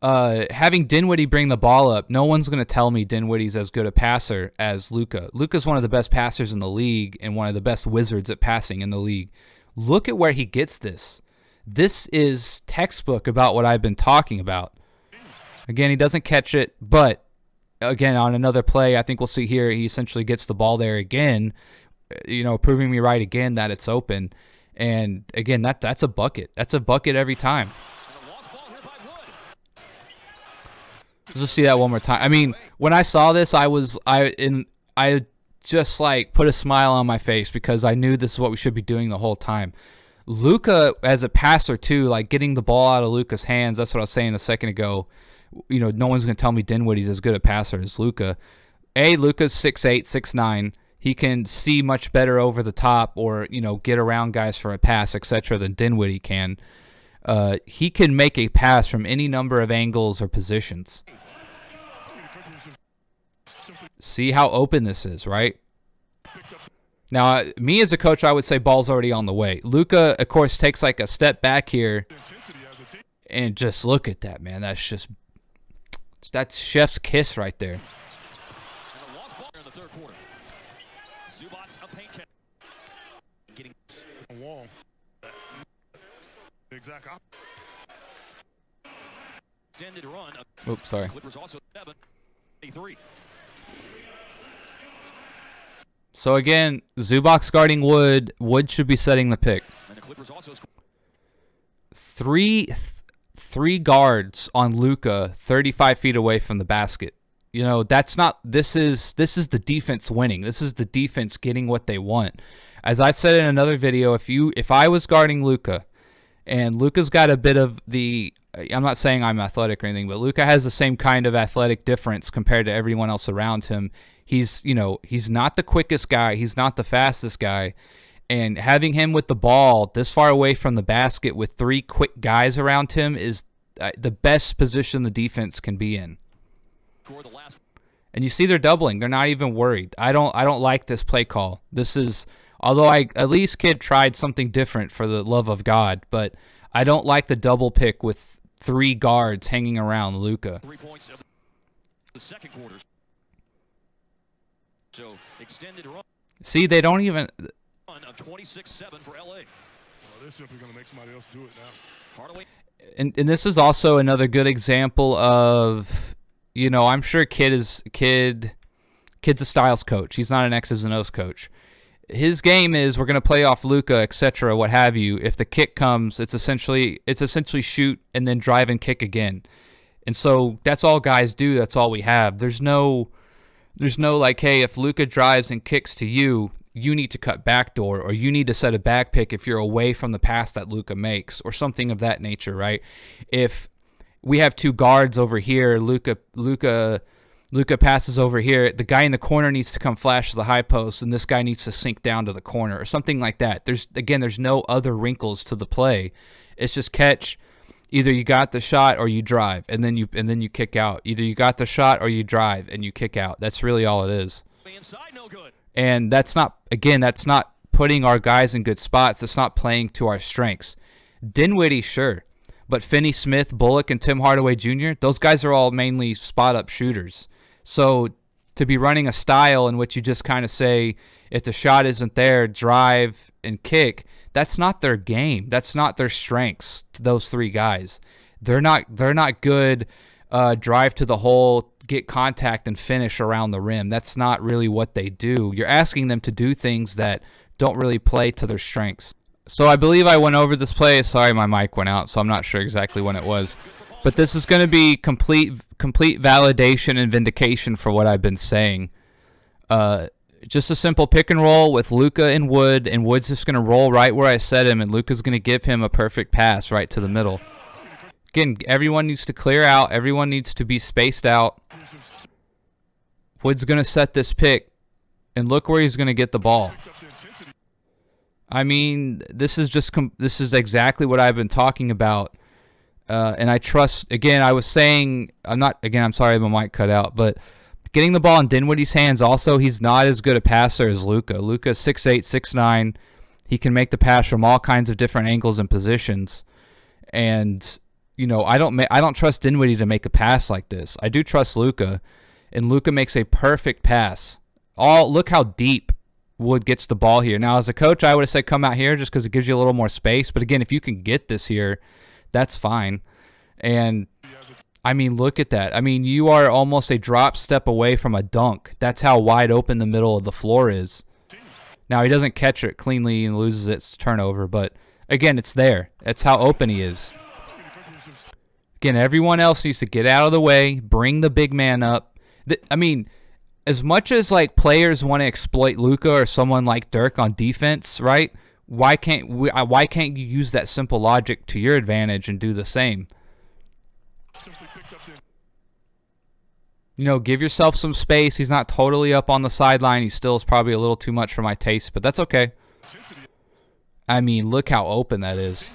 having Dinwiddie bring the ball up, no one's going to tell me Dinwiddie's as good a passer as Luka. Luka's one of the best passers in the league and one of the best wizards at passing in the league. Look at where he gets this. This is textbook about what I've been talking about. Again, he doesn't catch it, but again, on another play, I think we'll see here, he essentially gets the ball there again, proving me right again that it's open. And again, that's a bucket. That's a bucket every time. Let's see that one more time. I mean, when I saw this, I just like put a smile on my face because I knew this is what we should be doing the whole time. Luka as a passer too, like getting the ball out of Luka's hands. That's what I was saying a second ago. No one's gonna tell me Dinwiddie's as good a passer as Luka. Luka's 6'8", 6'9". He can see much better over the top or get around guys for a pass, etc. than Dinwiddie can. He can make a pass from any number of angles or positions. See how open this is, right? Now, me as a coach, I would say ball's already on the way. Luka, of course, takes like a step back here. And just look at that, man. That's chef's kiss right there. Oops, sorry. So again, Zubac guarding Wood. Wood should be setting the pick. Three guards on Luka, 35 feet away from the basket. That's not. This is the defense winning. This is the defense getting what they want. As I said in another video, if I was guarding Luka, and Luka's got a bit of the. I'm not saying I'm athletic or anything, but Luka has the same kind of athletic difference compared to everyone else around him. He's not the quickest guy. He's not the fastest guy. And having him with the ball this far away from the basket with three quick guys around him is the best position the defense can be in. And you see they're doubling. They're not even worried. I don't like this play call. Although at least Kid tried something different for the love of God, but I don't like the double pick with three guards hanging around Luka. 3 points of the second quarter. So extended run. See, they don't even. Of 26-7 for LA. Well, they're simply going to make somebody else do it now. Hardaway. And this is also another good example of, I'm sure Kid's a styles coach. He's not an X's and O's coach. His game is we're going to play off Luka, etc., what have you. If the kick comes, it's essentially shoot and then drive and kick again. And so that's all guys do. That's all we have. There's no like, hey, if Luka drives and kicks to you, you need to cut backdoor, or you need to set a back pick if you're away from the pass that Luka makes, or something of that nature, right? If we have two guards over here, Luka passes over here, the guy in the corner needs to come flash to the high post, and this guy needs to sink down to the corner, or something like that. There's no other wrinkles to the play. It's just catch. Either you got the shot or you drive, and then you kick out. Either you got the shot or you drive and you kick out. That's really all it is. Inside, no good. And that's not putting our guys in good spots. That's not playing to our strengths. Dinwiddie, sure. But Finney Smith, Bullock, and Tim Hardaway Jr., those guys are all mainly spot-up shooters. So to be running a style in which you just kind of say, if the shot isn't there, drive and kick, that's not their game. That's not their strengths, those three guys. They're not good drive to the hole, get contact, and finish around the rim. That's not really what they do. You're asking them to do things that don't really play to their strengths. So I believe I went over this play. Sorry, my mic went out, so I'm not sure exactly when it was. But this is going to be complete validation and vindication for what I've been saying. Just a simple pick and roll with Luka and Wood, and Wood's just going to roll right where I set him, and Luka's going to give him a perfect pass right to the middle. Again, everyone needs to clear out. Everyone needs to be spaced out. Wood's going to set this pick, and look where he's going to get the ball. I mean, this is exactly what I've been talking about. And I trust, again, I was saying, I'm sorry my mic cut out, but getting the ball in Dinwiddie's hands also, he's not as good a passer as Luka. Luka's 6'8", 6'9". He can make the pass from all kinds of different angles and positions. And, you know, I don't trust Dinwiddie to make a pass like this. I do trust Luka, and Luka makes a perfect pass. Look how deep Wood gets the ball here. Now, as a coach, I would have said come out here just because it gives you a little more space. But again, if you can get this here, that's fine. And I mean, look at that. I mean, you are almost a drop step away from a dunk. That's how wide open the middle of the floor is. Now, he doesn't catch it cleanly and loses its turnover, but again, it's there. That's how open he is. Again, everyone else needs to get out of the way, bring the big man up. I mean, as much as like players want to exploit Luka or someone like Dirk on defense, right? Why can't you use that simple logic to your advantage and do the same? You know, give yourself some space. He's not totally up on the sideline. He still is probably a little too much for my taste, but that's okay. I mean, look how open that is.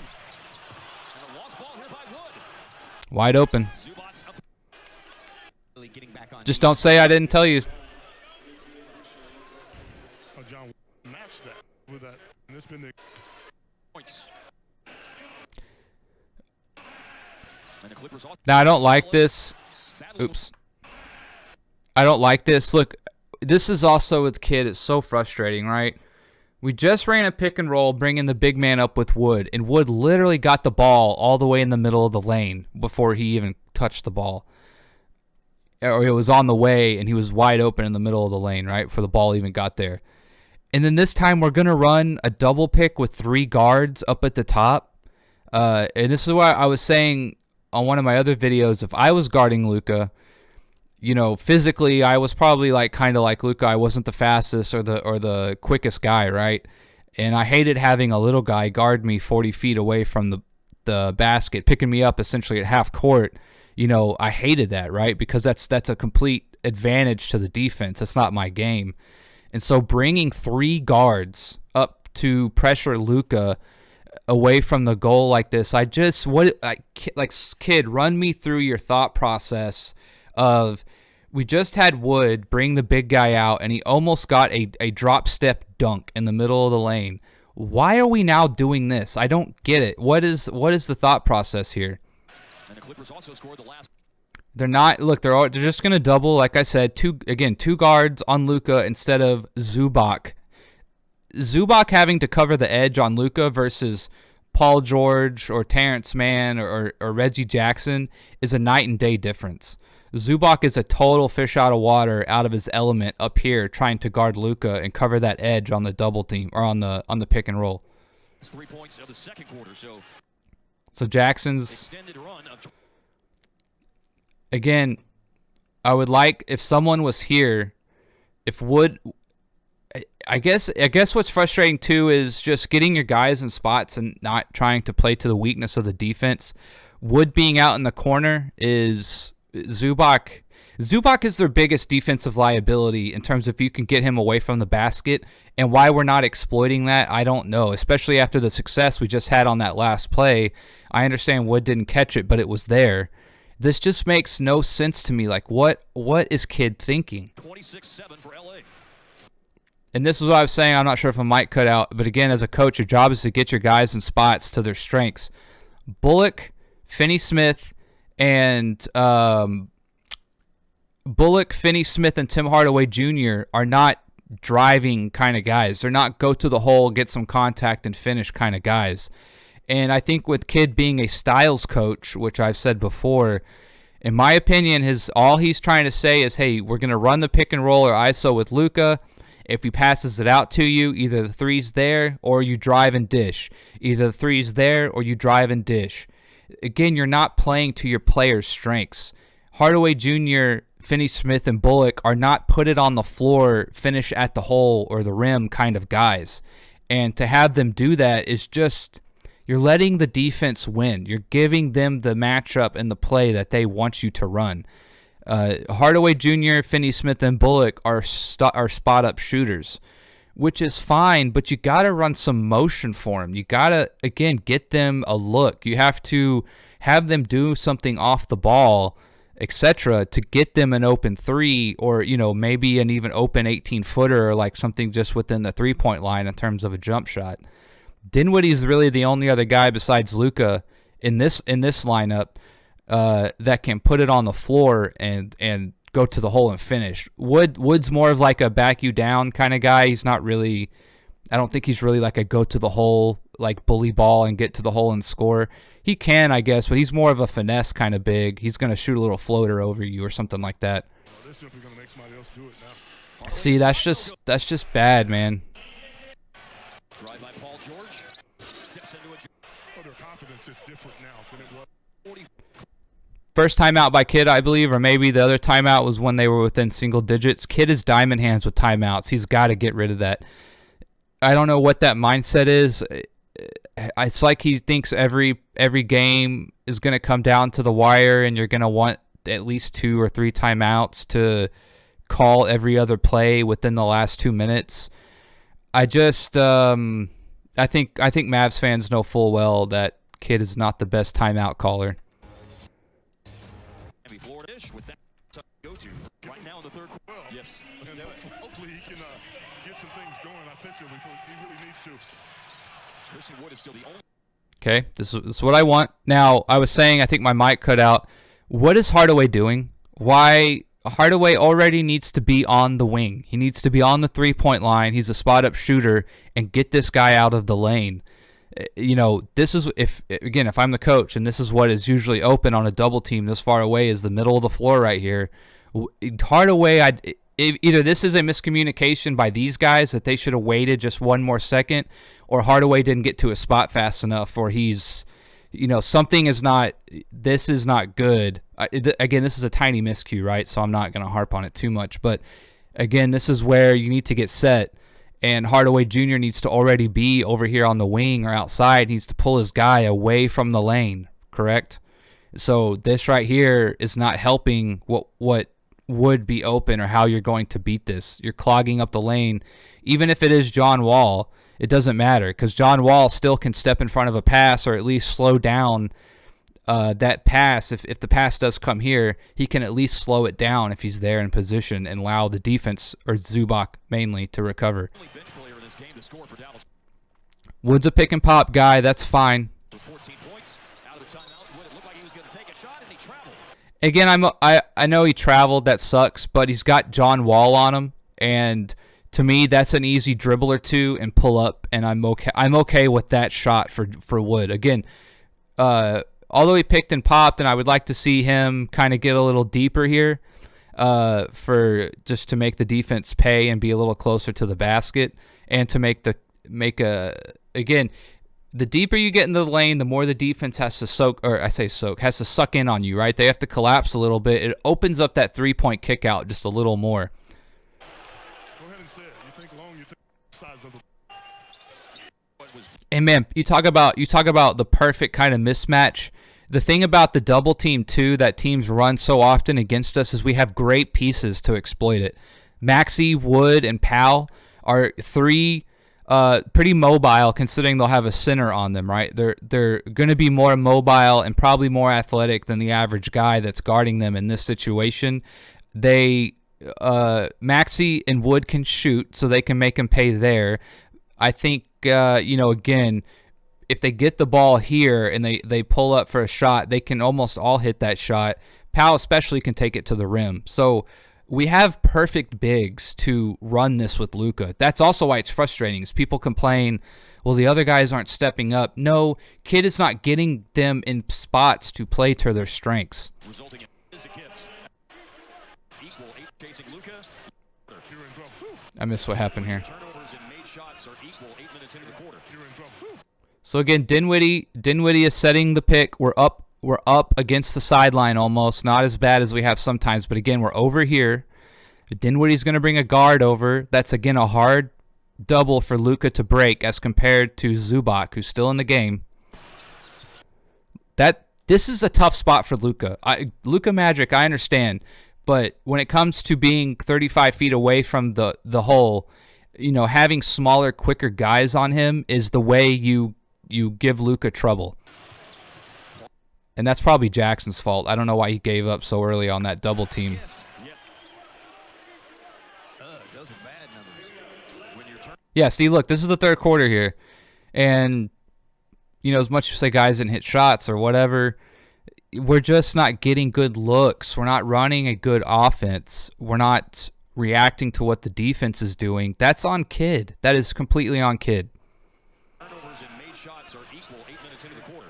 Wide open. Just don't say I didn't tell you. John matched that with that. And it's been the points. Now, I don't like this. Oops. I don't like this. Look, this is also with Kid. It's so frustrating, right? We just ran a pick and roll, bringing the big man up with Wood, and Wood literally got the ball all the way in the middle of the lane before he even touched the ball. Or it was on the way, and he was wide open in the middle of the lane, right, before the ball even got there. And then this time we're going to run a double pick with 3 guards up at the top. And this is why I was saying on one of my other videos, if I was guarding Luka, you know, physically I was probably like kind of like Luka. I wasn't the fastest or the quickest guy, right? And I hated having a little guy guard me 40 feet away from the basket, picking me up essentially at half court. You know, I hated that, right? Because that's a complete advantage to the defense. That's not my game. And so bringing 3 guards up to pressure Luka away from the goal like this, Kid, run me through your thought process of, we just had Wood bring the big guy out, and he almost got a drop step dunk in the middle of the lane. Why are we now doing this? I don't get it. What is the thought process here? And the Clippers also scored the last. They're not. Look, they're just going to double. Like I said, 2 guards on Luka instead of Zubac. Zubac having to cover the edge on Luka versus Paul George or Terrence Mann or Reggie Jackson is a night and day difference. Zubac is a total fish out of water, out of his element up here, trying to guard Luka and cover that edge on the double team or on the pick and roll. 3 points of the second quarter. So Jackson's Extended run of. Again, I would like if someone was here, if Wood. I guess what's frustrating too is just getting your guys in spots and not trying to play to the weakness of the defense. Wood being out in the corner is Zubac. Zubac is their biggest defensive liability in terms of if you can get him away from the basket, and why we're not exploiting that, I don't know, especially after the success we just had on that last play. I understand Wood didn't catch it, but it was there. This just makes no sense to me. Like, what is Kid thinking? 26-7 for LA. And this is what I was saying. I'm not sure if a mic cut out, but again, as a coach, your job is to get your guys in spots to their strengths. Bullock, Finney-Smith, and Finney-Smith, and Tim Hardaway Jr. are not driving kind of guys. They're not go to the hole, get some contact, and finish kind of guys. And I think with Kid being a styles coach, which I've said before, in my opinion, all he's trying to say is, hey, we're going to run the pick and roll or ISO with Luka. If he passes it out to you, either the 3's there or you drive and dish. Either the 3's there or you drive and dish. Again, you're not playing to your players' strengths. Hardaway Jr., Finney-Smith and Bullock are not put it on the floor, finish at the hole or the rim kind of guys. And to have them do that is just, you're letting the defense win. You're giving them the matchup and the play that they want you to run. Hardaway Jr., Finney-Smith, and Bullock are spot-up shooters, which is fine, but you got to run some motion for them. You got to, again, get them a look. You have to have them do something off the ball, etc., to get them an open three, or maybe an even open 18-footer, or like something just within the three-point line in terms of a jump shot. Dinwiddie's really the only other guy besides Luka in this lineup that can put it on the floor and go to the hole and finish. Wood's more of like a back you down kind of guy. He's not really, I don't think he's really like a go to the hole, like bully ball and get to the hole and score. He can, I guess, but he's more of a finesse kind of big. He's going to shoot a little floater over you or something like that. They're simply going to make somebody else do it now. See, that's just bad, man. Drive by Paul George. Steps into it. Oh, their confidence is different now than it was. 40. First timeout by Kidd, I believe, or maybe the other timeout was when they were within single digits. Kidd is diamond hands with timeouts. He's got to get rid of that. I don't know what that mindset is. It's like he thinks every game is going to come down to the wire, and you're going to want at least 2 or 3 timeouts to call every other play within the last 2 minutes. I just I think Mavs fans know full well that Kidd is not the best timeout caller. Florida-ish with that go-to right now in the third quarter. Yes. And hopefully he can get some things going offensively. He really needs to. Christian Wood is still the only. Okay, this is what I want. Now, I was saying, I think my mic cut out. What is Hardaway doing? Why? Hardaway already needs to be on the wing. He needs to be on the three-point line. He's a spot-up shooter, and get this guy out of the lane. This is, if I'm the coach, and this is what is usually open on a double team this far away, is the middle of the floor right here. Hardaway, either this is a miscommunication by these guys that they should have waited just one more second, or Hardaway didn't get to a spot fast enough, or he's, something is not, this is not good. Again, this is a tiny miscue, right? So I'm not going to harp on it too much. But again, this is where you need to get set. And Hardaway Jr. needs to already be over here on the wing or outside. He needs to pull his guy away from the lane, correct? So this right here is not helping what would be open or how you're going to beat this. You're clogging up the lane. Even if it is John Wall, it doesn't matter, because John Wall still can step in front of a pass or at least slow down that pass. If the pass does come here, he can at least slow it down if he's there in position and allow the defense, or Zubac mainly, to recover. Wood's a pick and pop guy. That's fine. Again, I know he traveled. That sucks, but he's got John Wall on him, and to me, that's an easy dribble or two and pull up, and I'm okay with that shot for Wood. Again, although he picked and popped, and I would like to see him kind of get a little deeper here, for just to make the defense pay and be a little closer to the basket, and to again, the deeper you get into the lane, the more the defense has to has to suck in on you, right? They have to collapse a little bit. It opens up that three-point kick out just a little more. Go ahead and say it. You think long, you think size of the. And man, you talk about the perfect kind of mismatch. The thing about the double team too that teams run so often against us is we have great pieces to exploit it. Maxey, Wood, and Powell are three pretty mobile, considering they'll have a center on them, right? They're going to be more mobile and probably more athletic than the average guy that's guarding them in this situation. Maxey and Wood can shoot, so they can make them pay there. I think again, if they get the ball here and they pull up for a shot, they can almost all hit that shot. Powell especially can take it to the rim. So we have perfect bigs to run this with Luka. That's also why it's frustrating, is people complain, well, the other guys aren't stepping up. No, Kidd is not getting them in spots to play to their strengths. Resulting in equal 8 chasing Luka. I missed what happened here. Turnovers and made shots are equal 8 minutes into the quarter. So again, Dinwiddie is setting the pick. We're up we're up against the sideline almost. Not as bad as we have sometimes, but again, we're over here. Dinwiddie's going to bring a guard over. That's, again, a hard double for Luka to break as compared to Zubac, who's still in the game. This is a tough spot for Luka. Luka Magic, I understand. But when it comes to being 35 feet away from the hole, having smaller, quicker guys on him is the way you give Luka trouble. And that's probably Jackson's fault. I don't know why he gave up so early on that double team. Yeah, see, look, this is the third quarter here. And, as much as say guys didn't hit shots or whatever, we're just not getting good looks. We're not running a good offense. We're not reacting to what the defense is doing. That's on Kidd. That is completely on Kidd. Turnovers and made shots are equal 8 minutes into the quarter.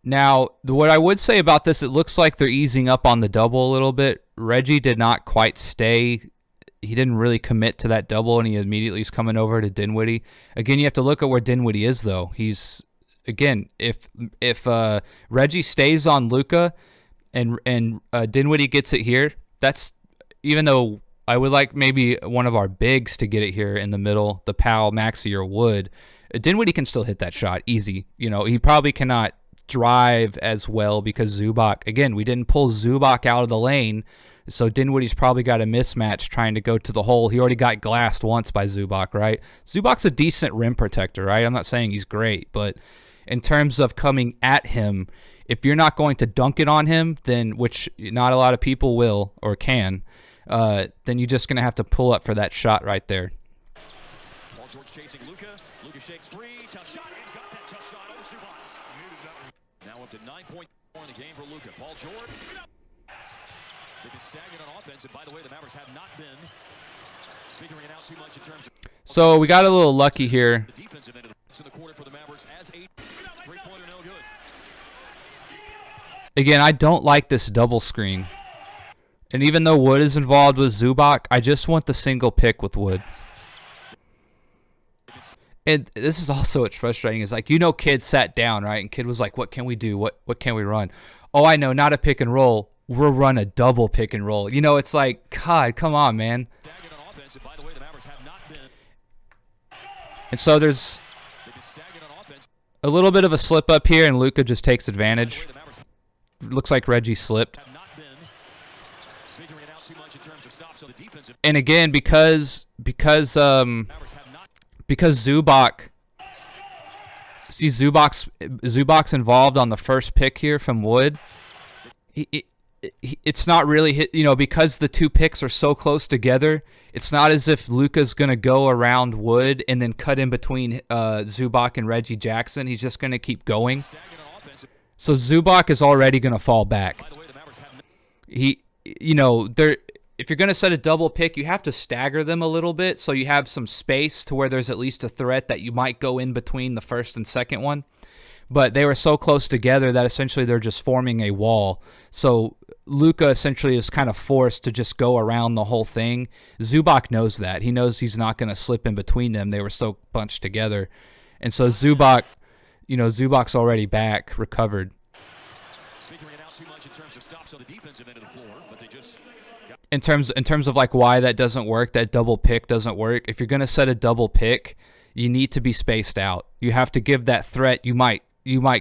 Now, what I would say about this, it looks like they're easing up on the double a little bit. Reggie did not quite stay. He didn't really commit to that double, and he immediately is coming over to Dinwiddie. Again, you have to look at where Dinwiddie is, though. He's, again, if Reggie stays on Luka and Dinwiddie gets it here, that's, even though I would like maybe one of our bigs to get it here in the middle, the Powell, Maxey, or Wood, Dinwiddie can still hit that shot easy. He probably cannot drive as well because Zubac, again, we didn't pull Zubac out of the lane. So Dinwiddie's probably got a mismatch trying to go to the hole. He already got glassed once by Zubac, right? Zubac's a decent rim protector, right? I'm not saying he's great, but in terms of coming at him, if you're not going to dunk it on him, then, which not a lot of people will or can, then you're just going to have to pull up for that shot right there. Paul George chasing Luka. Luka shakes free. Tough shot. And got that tough shot over Zubac. Now up to 9.4 in the game for Luka. Paul George. They've been stagnant on offense, and by the way, the Mavericks have not been figuring it out too much in terms of. So we got a little lucky here. The defensive end of the quarter for the Mavericks as 8 3-pointer no good. Again, I don't like this double screen. And even though Wood is involved with Zubac, I just want the single pick with Wood. And this is also what's frustrating. Is like, Kidd sat down, right? And Kidd was like, what can we do? What can we run? Oh, I know, not a pick and roll. We'll run a double pick and roll. It's like, God, come on, man. And so there's a little bit of a slip up here, and Luka just takes advantage. Looks like Reggie slipped. And again, because Zubac, see Zubac's involved on the first pick here from Wood. It's not really hit, because the two picks are so close together. It's not as if Luka's going to go around Wood and then cut in between Zubac and Reggie Jackson. He's just going to keep going. So Zubac is already going to fall back. If you're going to set a double pick, you have to stagger them a little bit so you have some space to where there's at least a threat that you might go in between the first and second one. But they were so close together that essentially they're just forming a wall. So Luka essentially is kind of forced to just go around the whole thing. Zubac knows that. He knows he's not going to slip in between them. They were so bunched together. And so Zubac's already back, recovered. Figuring it out too much in terms of stops on the defensive end of the floor, but they just in terms of like why that doesn't work, that double pick doesn't work. If you're going to set a double pick, you need to be spaced out. You have to give that threat. You might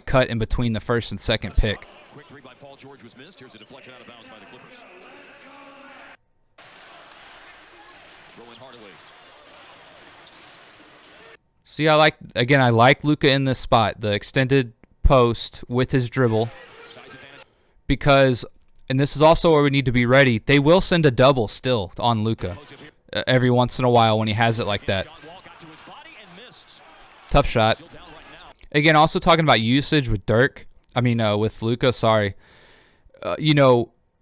cut in between the first and second pick. Quick three by Paul George was missed. Here's a deflection out of bounds by the Clippers. Rolling Hardaway. See, I like Luka in this spot, the extended post with his dribble, because, and this is also where we need to be ready, they will send a double still on Luka every once in a while when he has it like that. Tough shot. Again, also talking about usage with with Luka, sorry.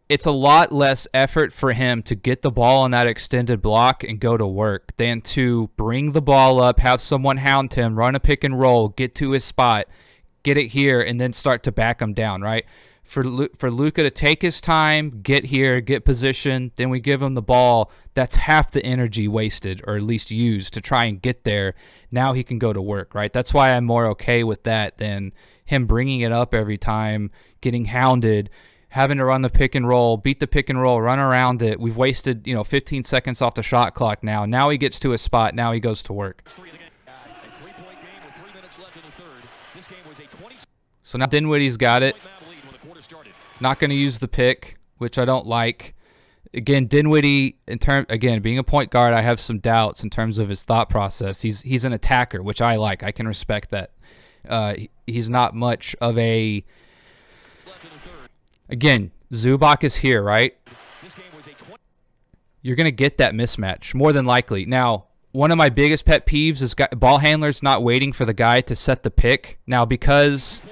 It's a lot less effort for him to get the ball on that extended block and go to work than to bring the ball up, have someone hound him, run a pick and roll, get to his spot, get it here, and then start to back him down, right? For Luka to take his time, get here, get position, then we give him the ball, that's half the energy wasted, or at least used, to try and get there. Now he can go to work, right? That's why I'm more okay with that than him bringing it up every time, getting hounded, having to run the pick and roll, beat the pick and roll, run around it. We've wasted, 15 seconds off the shot clock now. Now he gets to a spot. Now he goes to work. So now Dinwiddie's got it. Not going to use the pick, which I don't like. Again, Dinwiddie, being a point guard, I have some doubts in terms of his thought process. He's an attacker, which I like. I can respect that. He's not much of a... Again, Zubac is here, right? You're going to get that mismatch, more than likely. Now, one of my biggest pet peeves is ball handlers not waiting for the guy to set the pick. Now, because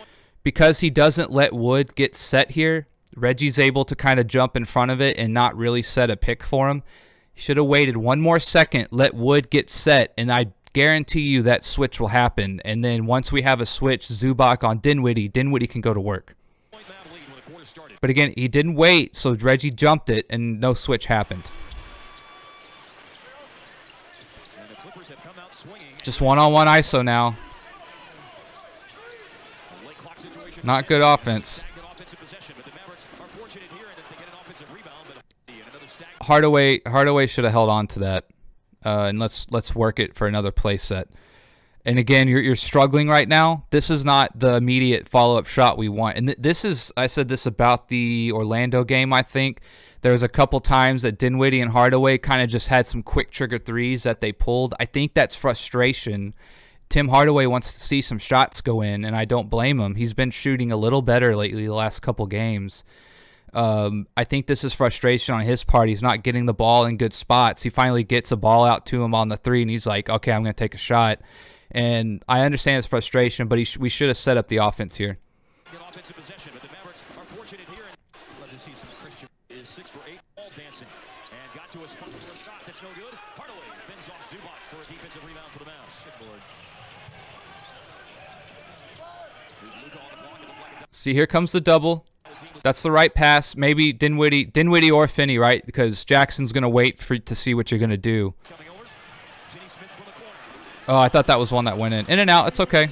he doesn't let Wood get set here, Reggie's able to kind of jump in front of it and not really set a pick for him. He should have waited one more second, let Wood get set, and I guarantee you that switch will happen. And then once we have a switch, Zubac on Dinwiddie can go to work. But again, he didn't wait, so Reggie jumped it, and no switch happened. Just one-on-one ISO now. Not good offense. Hardaway should have held on to that, and let's work it for another play set. And again, you're struggling right now. This is not the immediate follow-up shot we want. And this is, I said this about the Orlando game, I think. There was a couple times that Dinwiddie and Hardaway kind of just had some quick trigger threes that they pulled. I think that's frustration. Tim Hardaway wants to see some shots go in, and I don't blame him. He's been shooting a little better lately the last couple games. I think this is frustration on his part. He's not getting the ball in good spots. He finally gets a ball out to him on the three, and he's like, okay, I'm going to take a shot. And I understand his frustration, but we should have set up the offense here. Offensive possession, but the Mavericks are fortunate here. Love to see some Christian is 6 for 8, ball dancing, and got to a spot for a shot that's no good. Hardaway fends off Zubac for a defensive rebound for the Mavs. See, here comes the double. That's the right pass. Maybe Dinwiddie or Finney, right? Because Jackson's going to wait to see what you're going to do. Oh, I thought that was one that went in. In and out. It's okay.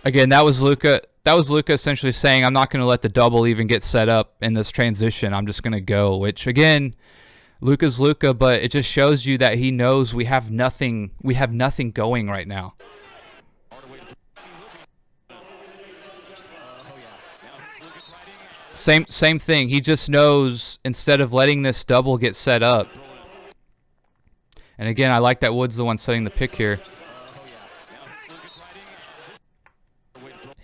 Again, that was Luka. That was Luka essentially saying, I'm not going to let the double even get set up in this transition. I'm just going to go, which, again, Luka's Luka, but it just shows you that he knows we have nothing going right now. Same thing. He just knows instead of letting this double get set up. And again, I like that Wood's the one setting the pick here.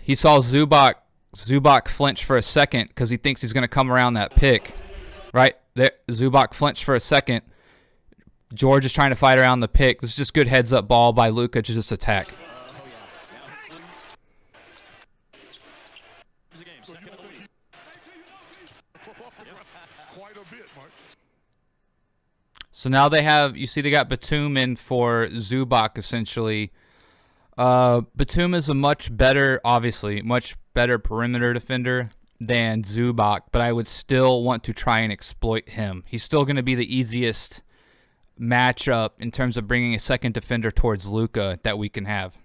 He saw Zubac flinch for a second because he thinks he's going to come around that pick. Right? There, Zubac flinched for a second. George is trying to fight around the pick. This is just good heads-up ball by Luka to just attack. So now they have, you see they got Batum in for Zubac essentially. Batum is a much better perimeter defender than Zubac, but I would still want to try and exploit him. He's still going to be the easiest matchup in terms of bringing a second defender towards Luka that we can have.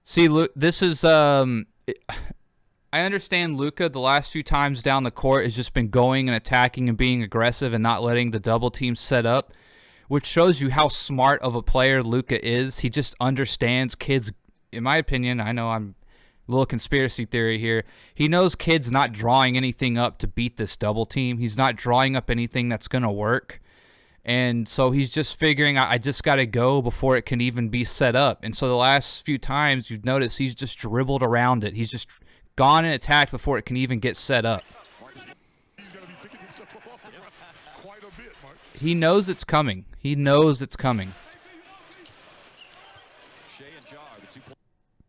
See, this is I understand Luka the last few times down the court has just been going and attacking and being aggressive and not letting the double team set up, which shows you how smart of a player Luka is. He just understands kids, in my opinion. I know I'm a little conspiracy theory here. He knows kids not drawing anything up to beat this double team. He's not drawing up anything that's going to work. And so he's just figuring, I just got to go before it can even be set up. And so the last few times you've noticed he's just dribbled around it. He's just gone and attacked before it can even get set up. He knows it's coming. He knows it's coming.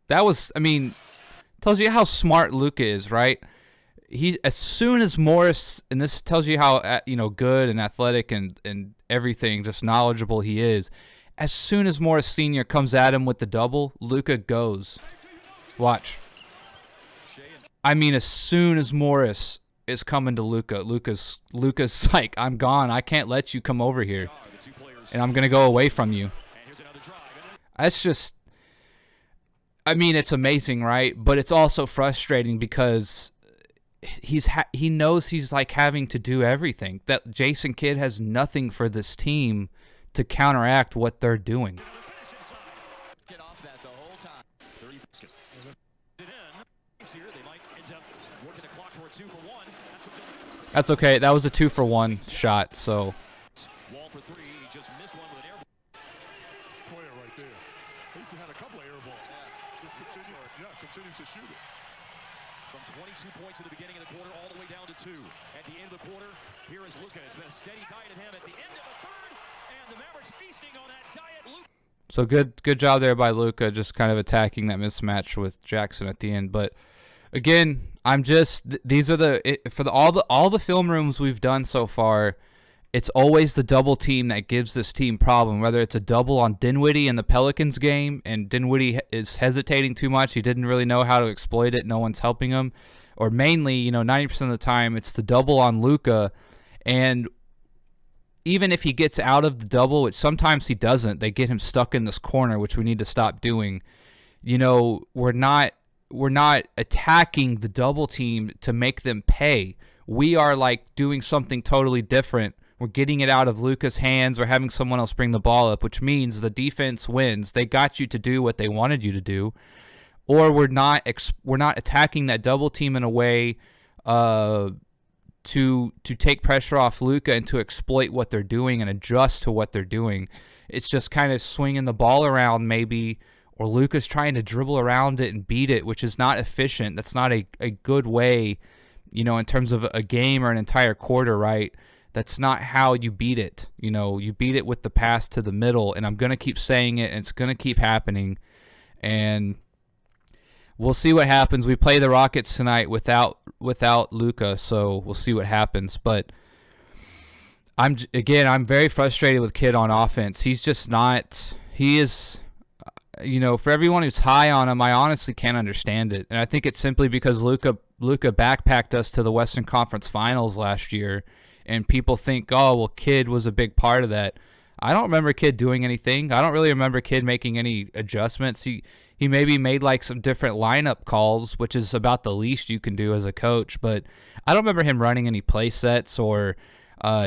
That was, I mean, tells you how smart Luka is, right? he, as soon as Morris, and this tells you how good and athletic and everything, just knowledgeable he is. As soon as Morris Sr. comes at him with the double, Luka goes. Watch. I mean, as soon as Morris is coming to Luka, Luka's like, I'm gone. I can't let you come over here, and I'm gonna go away from you. That's just, I mean, it's amazing, right? But it's also frustrating because he knows he's like having to do everything. That Jason Kidd has nothing for this team to counteract what they're doing. Get off that the whole time. That's okay. That was a 2-for-1 shot, so. Wall for three. He just missed one with an air ball. Player right there. He's had a couple of air balls. Just continues to shoot it. From 22 points at the beginning of the quarter all the way down to 2. At the end of the quarter, here is Luka. It's been a steady diet at him at the end of the third, and the Mavericks feasting on that diet. Luka. So good job there by Luka, just kind of attacking that mismatch with Jackson at the end. But again, I'm just, these are all the film rooms we've done so far. It's always the double team that gives this team problem. Whether it's a double on Dinwiddie in the Pelicans game, and Dinwiddie is hesitating too much, he didn't really know how to exploit it. No one's helping him, or mainly, 90% of the time, it's the double on Luka, and even if he gets out of the double, which sometimes he doesn't, they get him stuck in this corner, which we need to stop doing. We're not attacking the double team to make them pay. We are like doing something totally different. We're getting it out of Luka's hands or having someone else bring the ball up, which means the defense wins. They got you to do what they wanted you to do. Or we're not attacking that double team in a way to take pressure off Luka and to exploit what they're doing and adjust to what they're doing. It's just kind of swinging the ball around maybe, or Luka's trying to dribble around it and beat it, which is not efficient. That's not a good way, in terms of a game or an entire quarter, right? That's not how you beat it. You beat it with the pass to the middle, and I'm going to keep saying it, and it's going to keep happening. And we'll see what happens. We play the Rockets tonight without Luka, so we'll see what happens. But I'm very frustrated with Kidd on offense. He's just not. He is. For everyone who's high on him, I honestly can't understand it. And I think it's simply because Luka backpacked us to the Western Conference Finals last year, and people think, oh, well, Kidd was a big part of that. I don't remember Kidd doing anything. I don't really remember Kidd making any adjustments. He maybe made like some different lineup calls, which is about the least you can do as a coach, but I don't remember him running any play sets or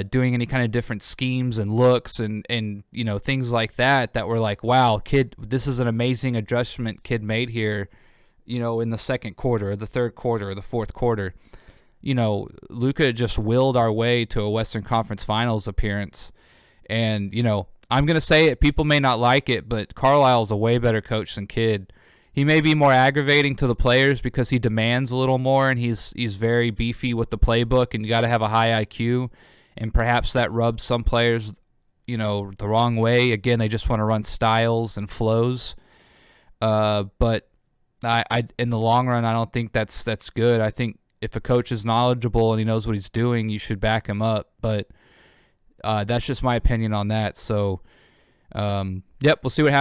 doing any kind of different schemes and looks and things like that were like, wow, Kidd, this is an amazing adjustment Kidd made here, in the second quarter or the third quarter or the fourth quarter. Luka just willed our way to a Western Conference Finals appearance. And, I'm going to say it, people may not like it, but Carlisle's a way better coach than Kidd. He may be more aggravating to the players because he demands a little more, and he's very beefy with the playbook, and you got to have a high IQ. And perhaps that rubs some players, the wrong way. Again, they just want to run styles and flows. But I in the long run, I don't think that's good. I think if a coach is knowledgeable and he knows what he's doing, you should back him up. But that's just my opinion on that. So, we'll see what happens.